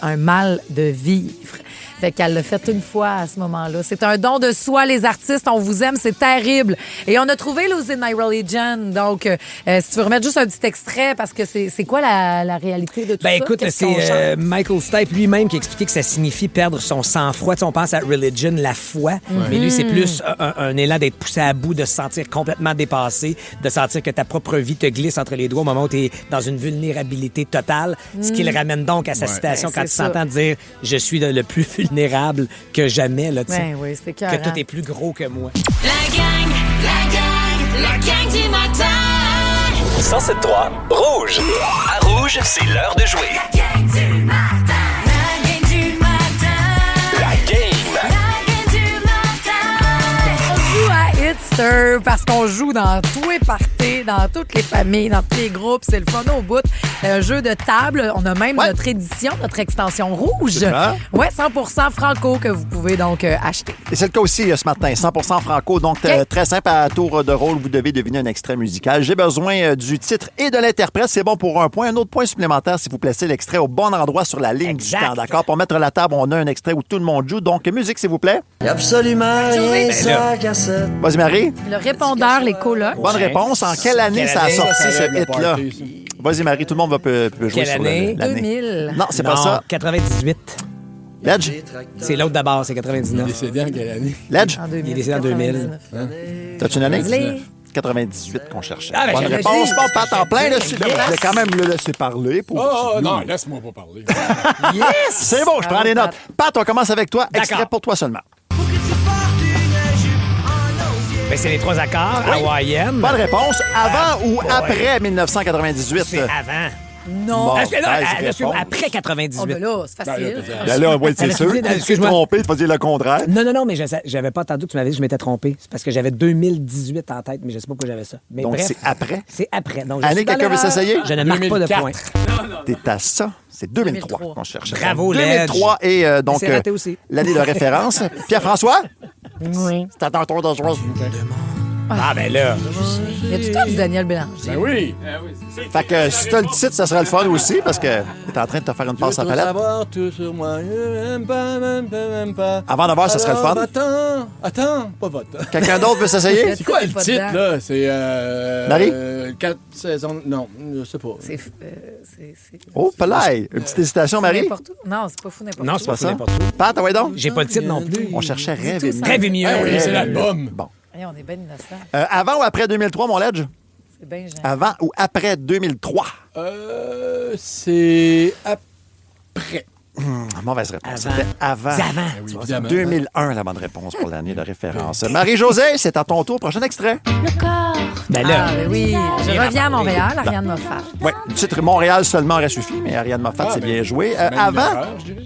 un mal de vivre. Fait qu'elle l'a fait une fois à ce moment-là. C'est un don de soi, les artistes. On vous aime, c'est terrible. Et on a trouvé Losing My Religion. Donc, si tu veux remettre juste un petit extrait, parce que c'est quoi la réalité de tout ça? Écoute, c'est Michael Stipe lui-même qui expliquait que ça signifie perdre son sang-froid. Tu sais, on pense à religion, la foi, mais lui, c'est plus un élan d'être poussé à bout, de se sentir complètement dépassé, de sentir que ta propre vie te glisse entre les doigts au moment où tu es dans une vulnérabilité totale. Ce qui le ramène donc à sa citation quand tu s'entends dire « Je suis le plus vulnérable que jamais, là, tu sais. Que tout est plus gros que moi. » La gang du matin. 107.3 Rouge. À Rouge, c'est l'heure de jouer. La gang du matin. La gang du matin. La game. La gang du matin. On joue à Hitster parce qu'on joue dans tous les parties, dans toutes les familles, dans tous les groupes. C'est le fun au bout. Un jeu de table. On a même notre édition, notre extension rouge. Ouais, 100% franco que vous pouvez donc acheter. Et c'est le cas aussi ce matin, 100% franco. Donc, très simple, à tour de rôle, vous devez deviner un extrait musical. J'ai besoin du titre et de l'interprète. C'est bon pour un point. Un autre point supplémentaire si vous placez l'extrait au bon endroit sur la ligne du temps. D'accord? Pour mettre la table, on a un extrait où tout le monde joue. Donc, musique, s'il vous plaît. Absolument rien sans cassette. Vas-y, Marie. Le répondeur, les colocs. Bonne réponse. En quelle année ça a sorti, ce hit-là? Vas-y, Marie, tout le monde peut jouer quelle sur année? 2000. Non, c'est pas ça. 98. Ledge? C'est l'autre d'abord, c'est 99. Il est décédé en quelle année? Ledge? Il est décédé en 2000. T'as-tu une année? 98 qu'on cherchait. Ah, bonne réponse. Bon, pas à temps plein. Là, je vais quand même le laisser parler. Non, laisse-moi pas parler. Yes! C'est bon, je prends des notes. Pat, on commence avec toi. Extrait pour toi seulement. Ben, c'est les 3 accords hawaïennes. Bonne réponse. Avant ou après 1998? C'est avant. Non. Bon, après 98. Oh, ben là, c'est facile. Là, ouais, c'est sûr. Tu t'es trompé, tu vas dire le contraire. Non, mais j'avais pas entendu que tu m'avais dit que je m'étais trompé. C'est parce que j'avais 2018 en tête, mais je sais pas pourquoi j'avais ça. Mais donc, bref, c'est après? C'est après. Donc, année, quelqu'un veut s'essayer? Je ne marque pas de points. T'es à ça. C'est 2003 qu'on cherche. Bravo, 2003 et donc c'est raté aussi. L'année de référence. Pierre-François? Oui. C'est à ton tour de jouer. Ah, ben là. Il y a tout le temps du Daniel Bélanger. Ben oui. Fait que si t'as le titre, ça serait le fun aussi, parce que t'es en train de te faire une passe à palette. Tout sur moi, même pas. Avant d'avoir, ça serait le fun. Attends, pas votre. Quelqu'un d'autre veut s'essayer? C'est quoi le titre, là? C'est... Marie? 4 saisons... Non, je sais pas. C'est... Oh, palais! Une petite hésitation, Marie? N'importe où. Non, c'est pas fou n'importe où. Non, c'est pas ça. Pat, ouais donc? J'ai pas le titre non plus. On cherchait Rêve et mieux. Rêve et mieux. Oui, c'est l'album. Bon. Hey, on est bien innocents. Avant ou après 2003, mon Ledge? C'est bien gênant. Avant ou après 2003? C'est après. Mauvaise réponse. Avant. C'était avant. C'est avant. Oui, évidemment. 2001, la bonne réponse pour l'année de référence. Marie-Josée, c'est à ton tour. Prochain extrait. Le corps. Ben là. Ah, ben oui. Je reviens à Montréal, Ariane Moffat. Oui, le titre Montréal seulement aurait suffi, mais Ariane Moffat, c'est bien joué. Avant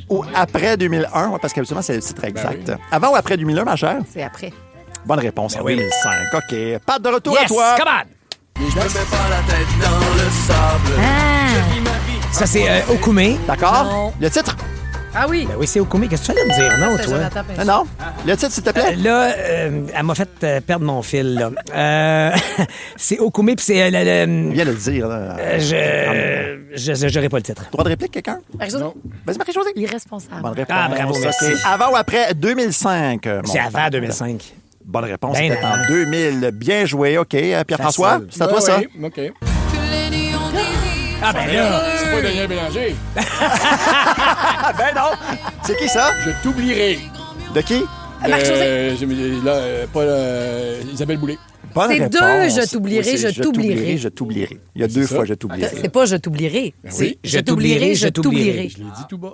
ou après 2001? Ouais, parce qu'habituellement, c'est le titre exact. Avant ou après 2001, ma chère? C'est après. Bonne réponse, en oui. 2005. OK. Pat, de retour à Yes, toi. come on! Je me mets pas la tête dans le sable. Ça, c'est Okume. D'accord? Le titre? Ah oui? Ben oui, c'est Okumi. Qu'est-ce que tu fais de me dire? Non, toi? Non. Le titre, s'il te plaît. Là, elle m'a fait perdre mon fil. Là. C'est Okumi, puis c'est... Viens de le dire. Là. Je n'aurai pas le titre. Droit de réplique, quelqu'un? Non. Vas-y, Marie-Josée. Irresponsable. Bonne réponse. Ah, bravo, merci. C'est avant ou après 2005? C'est avant 2005. Bonne réponse, Ben c'était non. en 2000. Bien joué, OK. Pierre-François, c'est à toi, ça? Oui, OK. Ah, ben là! C'est pas Daniel Bélanger. Ben non! C'est qui, ça? Je t'oublierai. De qui? Isabelle Boulay. Bonne C'est réponse. deux, je t'oublierai, Oui, c'est je t'oublierai. Je t'oublierai. Il y a deux fois, je t'oublierai. C'est pas je t'oublierai. C'est oui. je t'oublierai, je t'oublierai. Je l'ai dit tout bas.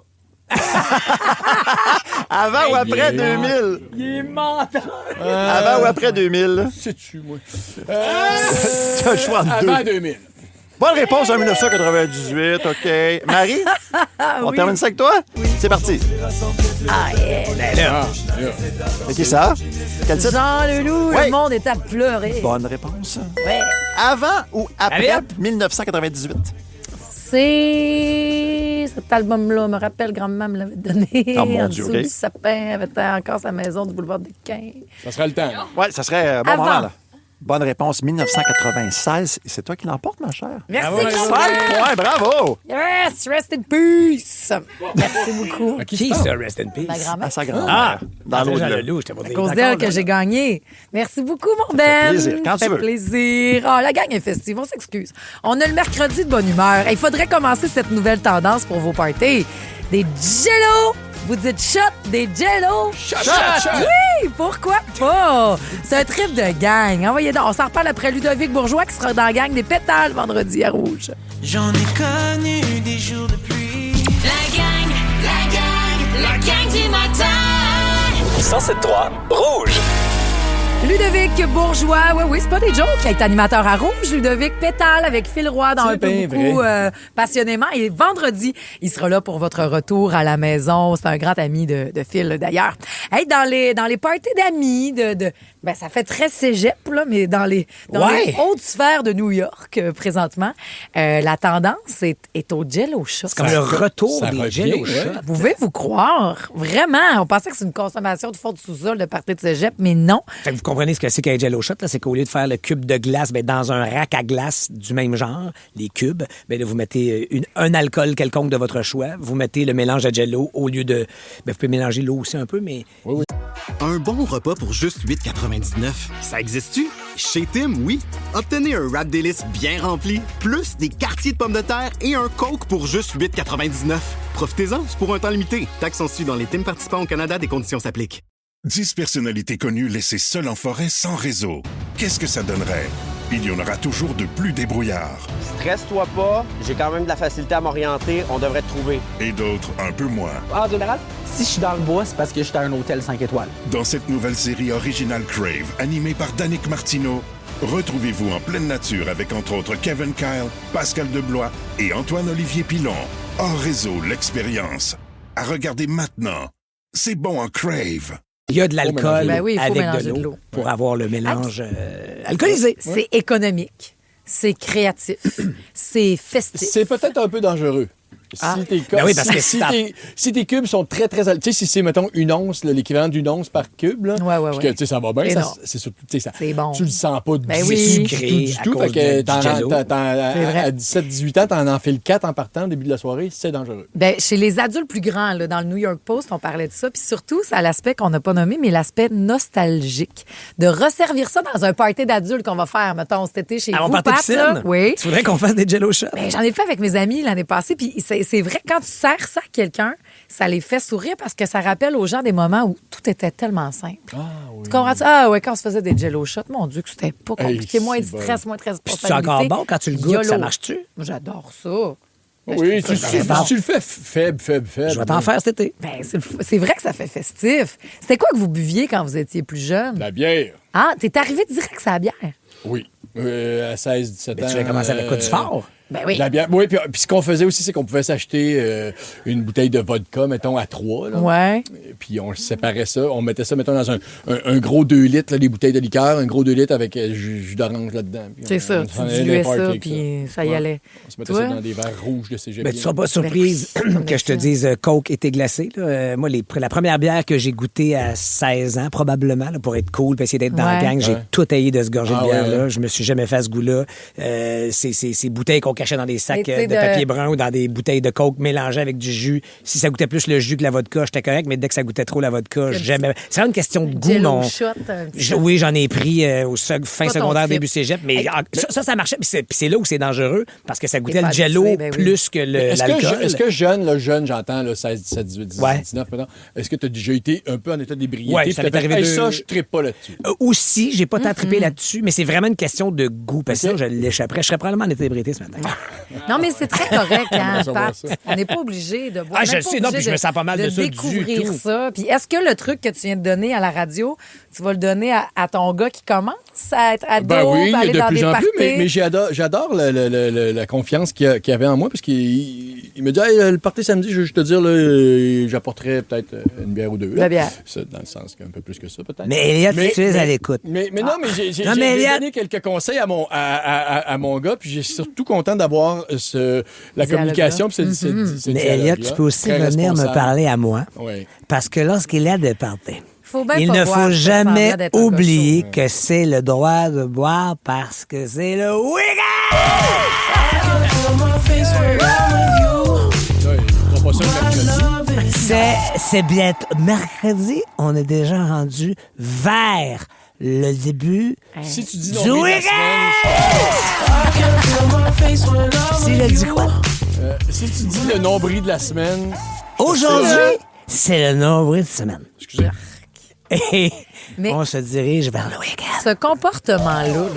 Avant ou après 2000? Il est menteur! Avant ou après 2000? Sais-tu, moi? Tu as le choix de deux. Avant 2000. Bonne réponse en 1998, OK. Marie, on Oui. termine ça avec toi? Oui. C'est parti. Ah, yeah. Ben là! C'est qui ça? Quel titre? Jean Leloup, Oui. le monde est à pleurer. Bonne réponse. Ouais. Avant ou après Allez, hop. 1998? C'est cet album-là, me rappelle, grand-maman me l'avait donné. Oh, mon en Dieu, dessous OK. du sapin, avait encore sa maison du boulevard des Quins. Ça sera le temps. Oui, ça serait bon Avant. moment, là. Bonne réponse, 1996. C'est toi qui l'emporte, ma chère. Merci, Ah ouais, grand-mère. 5 points, bravo! Yes, rest in peace. Merci beaucoup. Qui ça, Rest in Peace? Ma grand-mère. À sa grand-mère. Ah! Dans l'autre. Jean là. Leloup, j'étais pas À cause d'elle que j'ai gagné. Merci beaucoup, mon Ben. plaisir. Quand Ça tu fait veux. plaisir. Ah, la gang est festive, on s'excuse. On a le mercredi de bonne humeur. Il faudrait commencer cette nouvelle tendance pour vos parties. Des Jello. Vous dites shot, des Jello. Shot. Oui, pourquoi pas? C'est un trip de gang. Envoyez donc. On s'en reparle après Ludovic Bourgeois qui sera dans la gang des pétales vendredi à Rouge. J'en ai connu des jours de pluie. La gang du matin! 107.3 Rouge. Ludovic Bourgeois, oui, c'est pas des jokes. Il est animateur à Rouge. Ludovic Pétale avec Phil Roy dans C'est un peu bien beaucoup passionnément. Et vendredi, il sera là pour votre retour à la maison. C'est un grand ami de Phil, d'ailleurs. Hey, dans les parties d'amis, ben, ça fait très cégep, là, mais dans les hautes sphères de New York, présentement, la tendance est au Jello Shot. C'est comme le retour ça des revient, Jello ouais. Shots. Pouvez-vous croire? Vraiment, on pensait que c'est une consommation de fond de sous-sol de parties de cégep, mais non. Fait que vous comprenez ce que c'est qu'un Jello Shot, là, c'est qu'au lieu de faire le cube de glace dans un rack à glace du même genre, les cubes, là, vous mettez un alcool quelconque de votre choix, vous mettez le mélange à Jello au lieu de... vous pouvez mélanger l'eau aussi un peu, mais... Oui. Un bon repas pour juste 8,99, ça existe-tu? Chez Tim, oui. Obtenez un wrap délice bien rempli, plus des quartiers de pommes de terre et un Coke pour juste 8,99. Profitez-en, c'est pour un temps limité. Taxes sont suivies dans les Tim participants au Canada, des conditions s'appliquent. 10 personnalités connues laissées seules en forêt sans réseau. Qu'est-ce que ça donnerait? Il y en aura toujours de plus débrouillards. Stresse-toi pas, j'ai quand même de la facilité à m'orienter, on devrait te trouver. Et d'autres un peu moins. En général, si je suis dans le bois, c'est parce que j'étais à un hôtel 5 étoiles. Dans cette nouvelle série originale Crave, animée par Danick Martineau, retrouvez-vous en pleine nature avec entre autres Kevin Kyle, Pascal Deblois et Antoine-Olivier Pilon. Hors réseau, l'expérience. À regarder maintenant. C'est bon en Crave. Il y a de l'alcool Ben oui, il faut avec mélanger de de l'eau l'eau. pour avoir le mélange alcoolisé. C'est économique, c'est créatif, c'est festif. C'est peut-être un peu dangereux. Ah. Si tes, Ben oui, parce que si tes cubes sont très, très... Tu sais, si c'est, mettons, une once, là, l'équivalent d'une once par cube, là, Ouais. puis que, tu sais, ça va bien, C'est ça, non. c'est surtout, tu sais, ça... C'est bon. Tu le sens pas Ben du oui. tout, du à tout. cause Fait que du Jello. C'est vrai. à 17-18 ans, t'en enfiles 4 en partant au début de la soirée, c'est dangereux. Ben, chez les adultes plus grands, là, dans le New York Post, on parlait de ça. Puis surtout, ça a l'aspect qu'on n'a pas nommé, mais l'aspect nostalgique. De resservir ça dans un party d'adultes qu'on va faire, mettons, cet été chez À mon vous, party Pat, piscine. là. Oui. Tu voudrais qu'on fasse des Jello Shots? Ben, j'en ai fait avec mes amis l'année passée. Puis c'est vrai, quand tu sers ça à quelqu'un, ça les fait sourire parce que ça rappelle aux gens des moments où tout était tellement simple. Tu comprends-tu? Ah ouais, quand on se faisait des Jello Shots, mon Dieu, que c'était pas compliqué. Hey, moins de c'est stress, bon. moins de responsabilité. Puis c'est encore bon quand tu le goûtes, YOLO. ça marche-tu? Moi, j'adore ça. Oui, trouve ça vraiment tu le fais faible. Je vais t'en faire cet été. Ben, c'est vrai que ça fait festif. C'était quoi que vous buviez quand vous étiez plus jeune? La bière. Ah, t'es arrivé direct à la bière. Oui. À 16-17 ans. Mais tu vas commencer avec quoi, du fort? Ben oui. La bière. Oui, puis ce qu'on faisait aussi, c'est qu'on pouvait s'acheter une bouteille de vodka, mettons, à 3. Là. Ouais. puis on séparait ça. On mettait ça, mettons, dans un gros 2 litres, là, les bouteilles de liqueur, un gros 2 litres avec jus d'orange là-dedans. C'est ça, tu diluais ça, puis ça y allait. On se mettait ça dans des verres rouges de cégep. Mais tu ne seras pas surprise que je te dise Coke était glacé. Là. Moi, la première bière que j'ai goûtée à 16 ans, probablement, là, pour être cool, puis essayer d'être dans la gang, j'ai tout haï de ce gorgée de bière-là. Je me suis jamais fait à ce goût-là. Ces bouteilles qu'on cachait dans des sacs de papier brun ou dans des bouteilles de Coke mélangées avec du jus. Si ça goûtait plus le jus que la vodka, j'étais correct, mais dès que ça goûtait trop la vodka, j'aimais. C'est une question de goût, non? Oui, j'en ai pris au fin secondaire, début cégep, mais ça marchait. Puis c'est là où c'est dangereux, parce que ça goûtait le Jello plus que l'alcool. Est-ce que jeune, j'entends, là, 16, 17, 18, 19, 19 maintenant, est-ce que tu as déjà été un peu en état d'ébriété? Oui, ça m'est arrivé ça, je ne trippe pas là-dessus. Aussi, j'ai pas tant trippé là-dessus, mais c'est vraiment une question de goût, parce que je l'échapperais. Je serais probablement en état d'ébriété ce matin. Non, mais c'est très correct, hein, Pat. On n'est pas obligé de boire. Je sais, non, puis je me sens pas mal de ça découvrir ça. Puis est-ce que le truc que tu viens de donner à la radio, tu vas le donner à ton gars qui commence à être ado, oui, aller de dans plus des en parties? plus, mais j'adore la confiance qu'il avait en moi, parce qu'il me dit hey, le party samedi, je te dire, là, j'apporterais peut-être une bière ou deux. La bière. Ça, dans le sens qu'un peu plus que ça, peut-être. Mais Elliot, tu es à l'écoute. Mais non, mais j'ai donné quelques conseils à mon gars, puis j'ai surtout content d'avoir la communication. Mais Elliot, tu peux aussi venir me parler à moi, parce que lorsqu'il est de party, il ne faut jamais oublier que c'est le droit de boire parce que c'est le week-end! C'est bientôt mercredi. On est déjà rendu vers le début si tu dis du week-end! S'il a dit quoi? Si tu dis le nombril de la semaine... Aujourd'hui, c'est le nombril de semaine. Excusez. Et on se dirige vers le week-end. Ce comportement-là,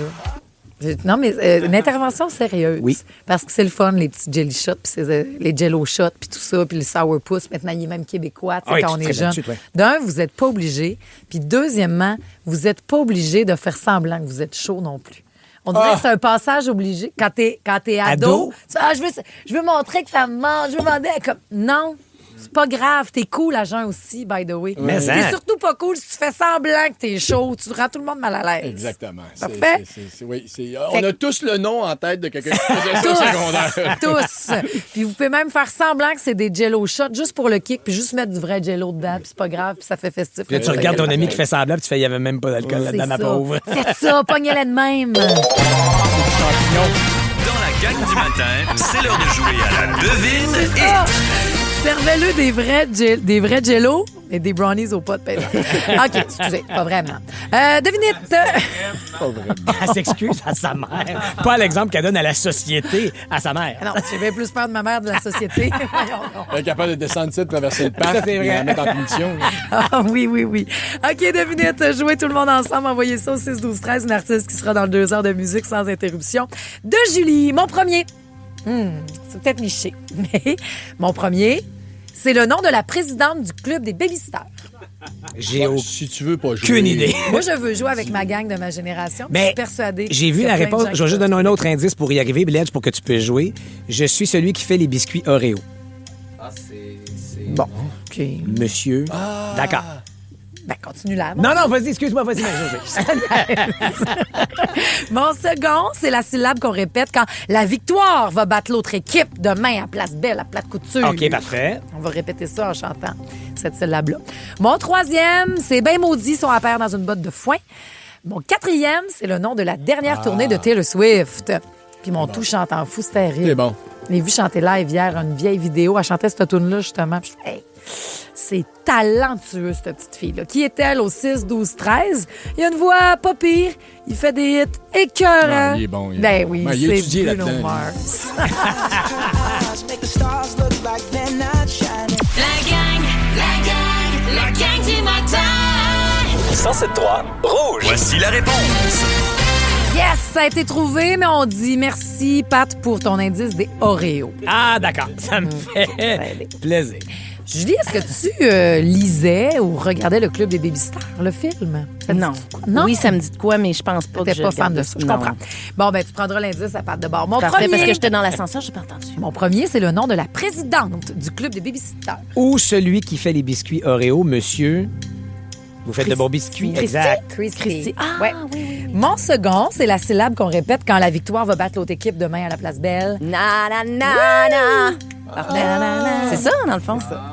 non, mais une intervention sérieuse. Oui. Parce que c'est le fun, les petits jelly shots, puis les jello shots, puis tout ça, puis le sourpuss. Maintenant, il est même québécois, quand on est jeune. D'un, vous n'êtes pas obligé. Puis deuxièmement, vous n'êtes pas obligé de faire semblant que vous êtes chaud non plus. On dirait que c'est un passage obligé. Quand t'es ado, je veux montrer que ça me mange. Je veux demander comme... Non. C'est pas grave, t'es cool à jeun aussi, by the way. Mais t'es surtout pas cool si tu fais semblant que t'es chaud. Tu rends tout le monde mal à l'aise. Exactement. Parfait? On a tous le nom en tête de quelqu'un qui faisait ça au secondaire. Tous. Puis vous pouvez même faire semblant que c'est des jello shots juste pour le kick, puis juste mettre du vrai jello dedans, puis c'est pas grave, puis ça fait festif. Puis là, tu regardes ton ami qui fait semblant, puis tu fais, il y avait même pas d'alcool là-dedans, ma pauvre. Faites ça, pognez-la de même. Dans la gang du matin, c'est l'heure de jouer à la devine hit. Servez-le des vrais jello et des brownies au pot de pain. OK, excusez, pas vraiment. Devinette. Pas vraiment. Elle s'excuse à sa mère. Pas l'exemple qu'elle donne à la société, à sa mère. Non, j'ai bien plus peur de ma mère de la société. Elle est capable de descendre ici, de traverser le parc et la mettre en punition. Ah oui. OK, devinette. Jouez tout le monde ensemble. Envoyez ça au 6-12-13. Une artiste qui sera dans le 2 heures de musique sans interruption de Julie. Mon premier... c'est peut-être niché, mais mon premier, c'est le nom de la présidente du club des babysitters. Si tu veux pas jouer. Qu'une idée. Moi, je veux jouer avec ma gang de ma génération. Mais je suis persuadée. J'ai vu la réponse. Je vais juste donner un autre indice pour y arriver, Bledge, pour que tu puisses jouer. Je suis celui qui fait les biscuits Oreo. Ah, c'est... Bon, OK. Monsieur. D'accord. Ben, continue là. Non, vas-y, excuse-moi, vas-y, Marie-Josée. Mon second, c'est la syllabe qu'on répète quand la victoire va battre l'autre équipe demain à Place Belle, à Plate Couture. OK, parfait. On va répéter ça en chantant cette syllabe-là. Mon troisième, c'est Ben maudit son père dans une botte de foin. Mon quatrième, c'est le nom de la dernière tournée de Taylor Swift. Puis mon tout chantant fou, c'était terrible. C'est bon. Je l'ai vu chanter live hier, une vieille vidéo. Elle chantait cette tune-là, justement. Puis je fais, hey, c'est talentueux, cette petite fille-là. Qui est-elle au 6-12-13? Il a une voix pas pire. Il fait des hits écœurants. Il est bon. Ben oui, il est étudié c'est Bruno là-dedans. Mars. La gang du matin. 107.3 Rouge. Voici la réponse. Yes, ça a été trouvé, mais on dit merci, Pat, pour ton indice des Oreos. Ah, d'accord. Ça me fait plaisir. Julie, est-ce que tu lisais ou regardais le Club des Baby-Stars, le film? Non. Non? Oui, ça me dit de quoi, mais je pense pas que T'étais je pas fan de regarde ça, je Non. comprends. Bon, ben tu prendras l'indice à part de bord. Mon Parfait, premier... parce que j'étais dans l'ascenseur, j'ai pas entendu. Mon premier, c'est le nom de la présidente du Club des Baby-Stars. Ou celui qui fait les biscuits Oreo, monsieur... Vous faites de bons biscuits. Exact. Christy. Ah, Ouais. Mon second, c'est la syllabe qu'on répète quand la victoire va battre l'autre équipe demain à la Place Belle. Na, na, na, na. Parfait. C'est ça, dans le fond, ça.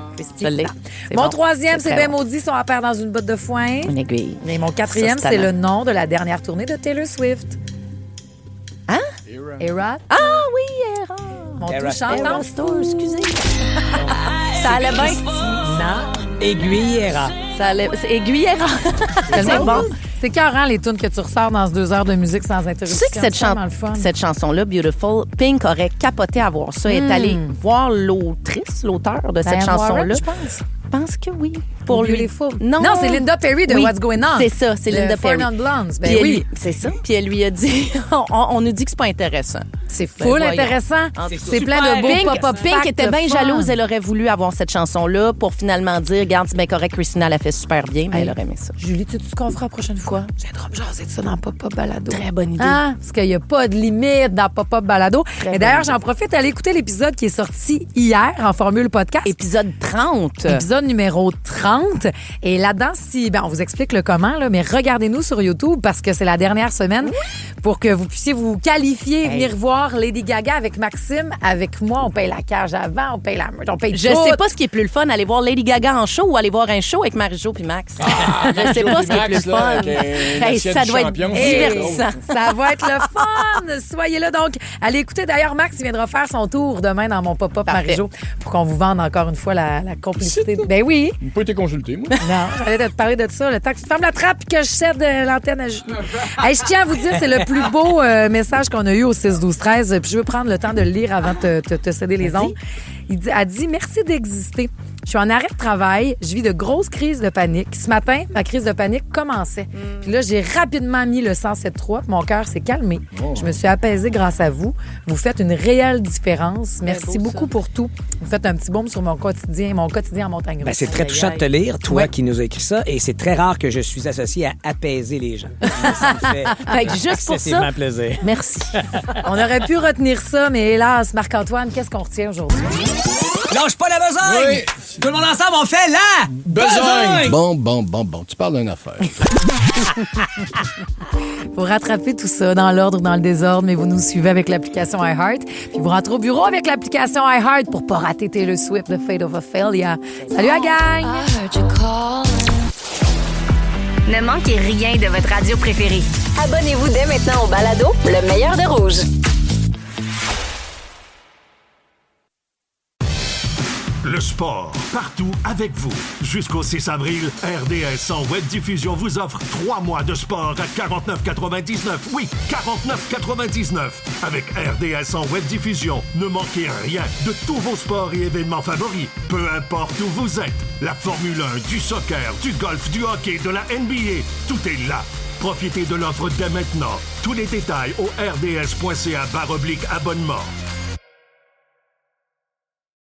Je l'ai. C'est Mon bon. troisième, c'est très Ben bon. maudit son père dans une botte de foin. Une aiguille. Et mon quatrième, Ça, c'est c'est le nom de la dernière tournée de Taylor Swift. Hein? Era. Ah oui, Era. Mon Era tout chantant. Era Store, excusez. Ça allait bien. Aiguillera. Ça allait... C'est Aiguillera. C'est bon. C'est écœurant, les tunes que tu ressors dans ce 2 heures de musique sans Tu interruption. sais que cette chanson-là, Beautiful, Pink aurait capoté à voir ça. Elle est allée voir l'auteur de cette chanson-là. Warren, je pense. Je pense que oui. Pour lui. Beautiful. Non, c'est Linda Perry de Oui, What's Going On. C'est ça, c'est De Linda Perry. Four Non Blondes. Ben Puis oui. c'est ça. Puis elle lui a dit, on nous dit que c'est pas intéressant. C'est full voyons. intéressant. C'est plein de beaux pop-up Pink facts, était bien fun. jalouse. Elle aurait voulu avoir cette chanson-là pour finalement dire, regarde, c'est bien correct, Christina l'a fait super bien, mais elle aurait aimé ça. Julie, tu sais ce qu'on fera la prochaine fois? J'ai trop jaser de ça dans Pop-Up Balado. Très bonne idée. Hein? Parce qu'il n'y a pas de limite dans Pop-Up Balado. Et d'ailleurs, j'en profite, allez écouter l'épisode qui est sorti hier en formule podcast. Épisode 30. Épisode numéro 30. Et là-dedans, on vous explique le comment, là, mais regardez-nous sur YouTube parce que c'est la dernière semaine pour que vous puissiez vous qualifier et venir voir Lady Gaga avec Maxime. Avec moi, on paye la cage avant, on paye la meute, on paye Je tout. sais pas ce qui est plus le fun, aller voir Lady Gaga en show ou aller voir un show avec Marie-Jo puis Max. Je sais pas ce qui est plus le fun. Hey, ça doit être divertissant. Ça va être le fun. Soyez là. Donc, allez écouter. D'ailleurs, Max, il viendra faire son tour demain dans mon pop-up Marie-Jo pour qu'on vous vende encore une fois la complicité. Ben oui. Je n'ai pas été consulté, moi. Non, j'allais te parler de ça. Le temps que tu te fermes la trappe et que je cède l'antenne à Julie. Hey, je tiens à vous dire, c'est le plus beau message qu'on a eu au 6-12-13. Puis je veux prendre le temps de le lire avant de te céder les ondes. Elle dit « Merci d'exister. Je suis en arrêt de travail. Je vis de grosses crises de panique. Ce matin, ma crise de panique commençait. Puis là, j'ai rapidement mis le 107.3. Mon cœur s'est calmé. Je me suis apaisée grâce à vous. Vous faites une réelle différence. Merci beaucoup pour tout. Vous faites un petit baume sur mon quotidien en montagne russe. C'est très touchant de te lire, toi qui nous as écrit ça, et c'est très rare que je suis associé à apaiser les gens. Ça me fait juste pour ça, plaisir. Merci. On aurait pu retenir ça, mais hélas, Marc-Antoine, qu'est-ce qu'on retient aujourd'hui? Lâche pas la besogne! Oui. Tout le monde ensemble, on fait la Besogne! Bon. Tu parles d'une affaire. Vous rattrapez tout ça dans l'ordre ou dans le désordre, mais vous nous suivez avec l'application iHeart. Puis vous rentrez au bureau avec l'application iHeart pour pas rater Taylor Swift, The Fate of a Failure. Salut la gang! Ne manquez rien de votre radio préférée. Abonnez-vous dès maintenant au balado Le meilleur de Rouge. Le sport, partout avec vous. Jusqu'au 6 avril, RDS en web diffusion vous offre 3 mois de sport à 49,99. Oui, 49,99. Avec RDS en web diffusion, ne manquez rien de tous vos sports et événements favoris. Peu importe où vous êtes. La Formule 1, du soccer, du golf, du hockey, de la NBA, tout est là. Profitez de l'offre dès maintenant. Tous les détails au rds.ca/abonnement.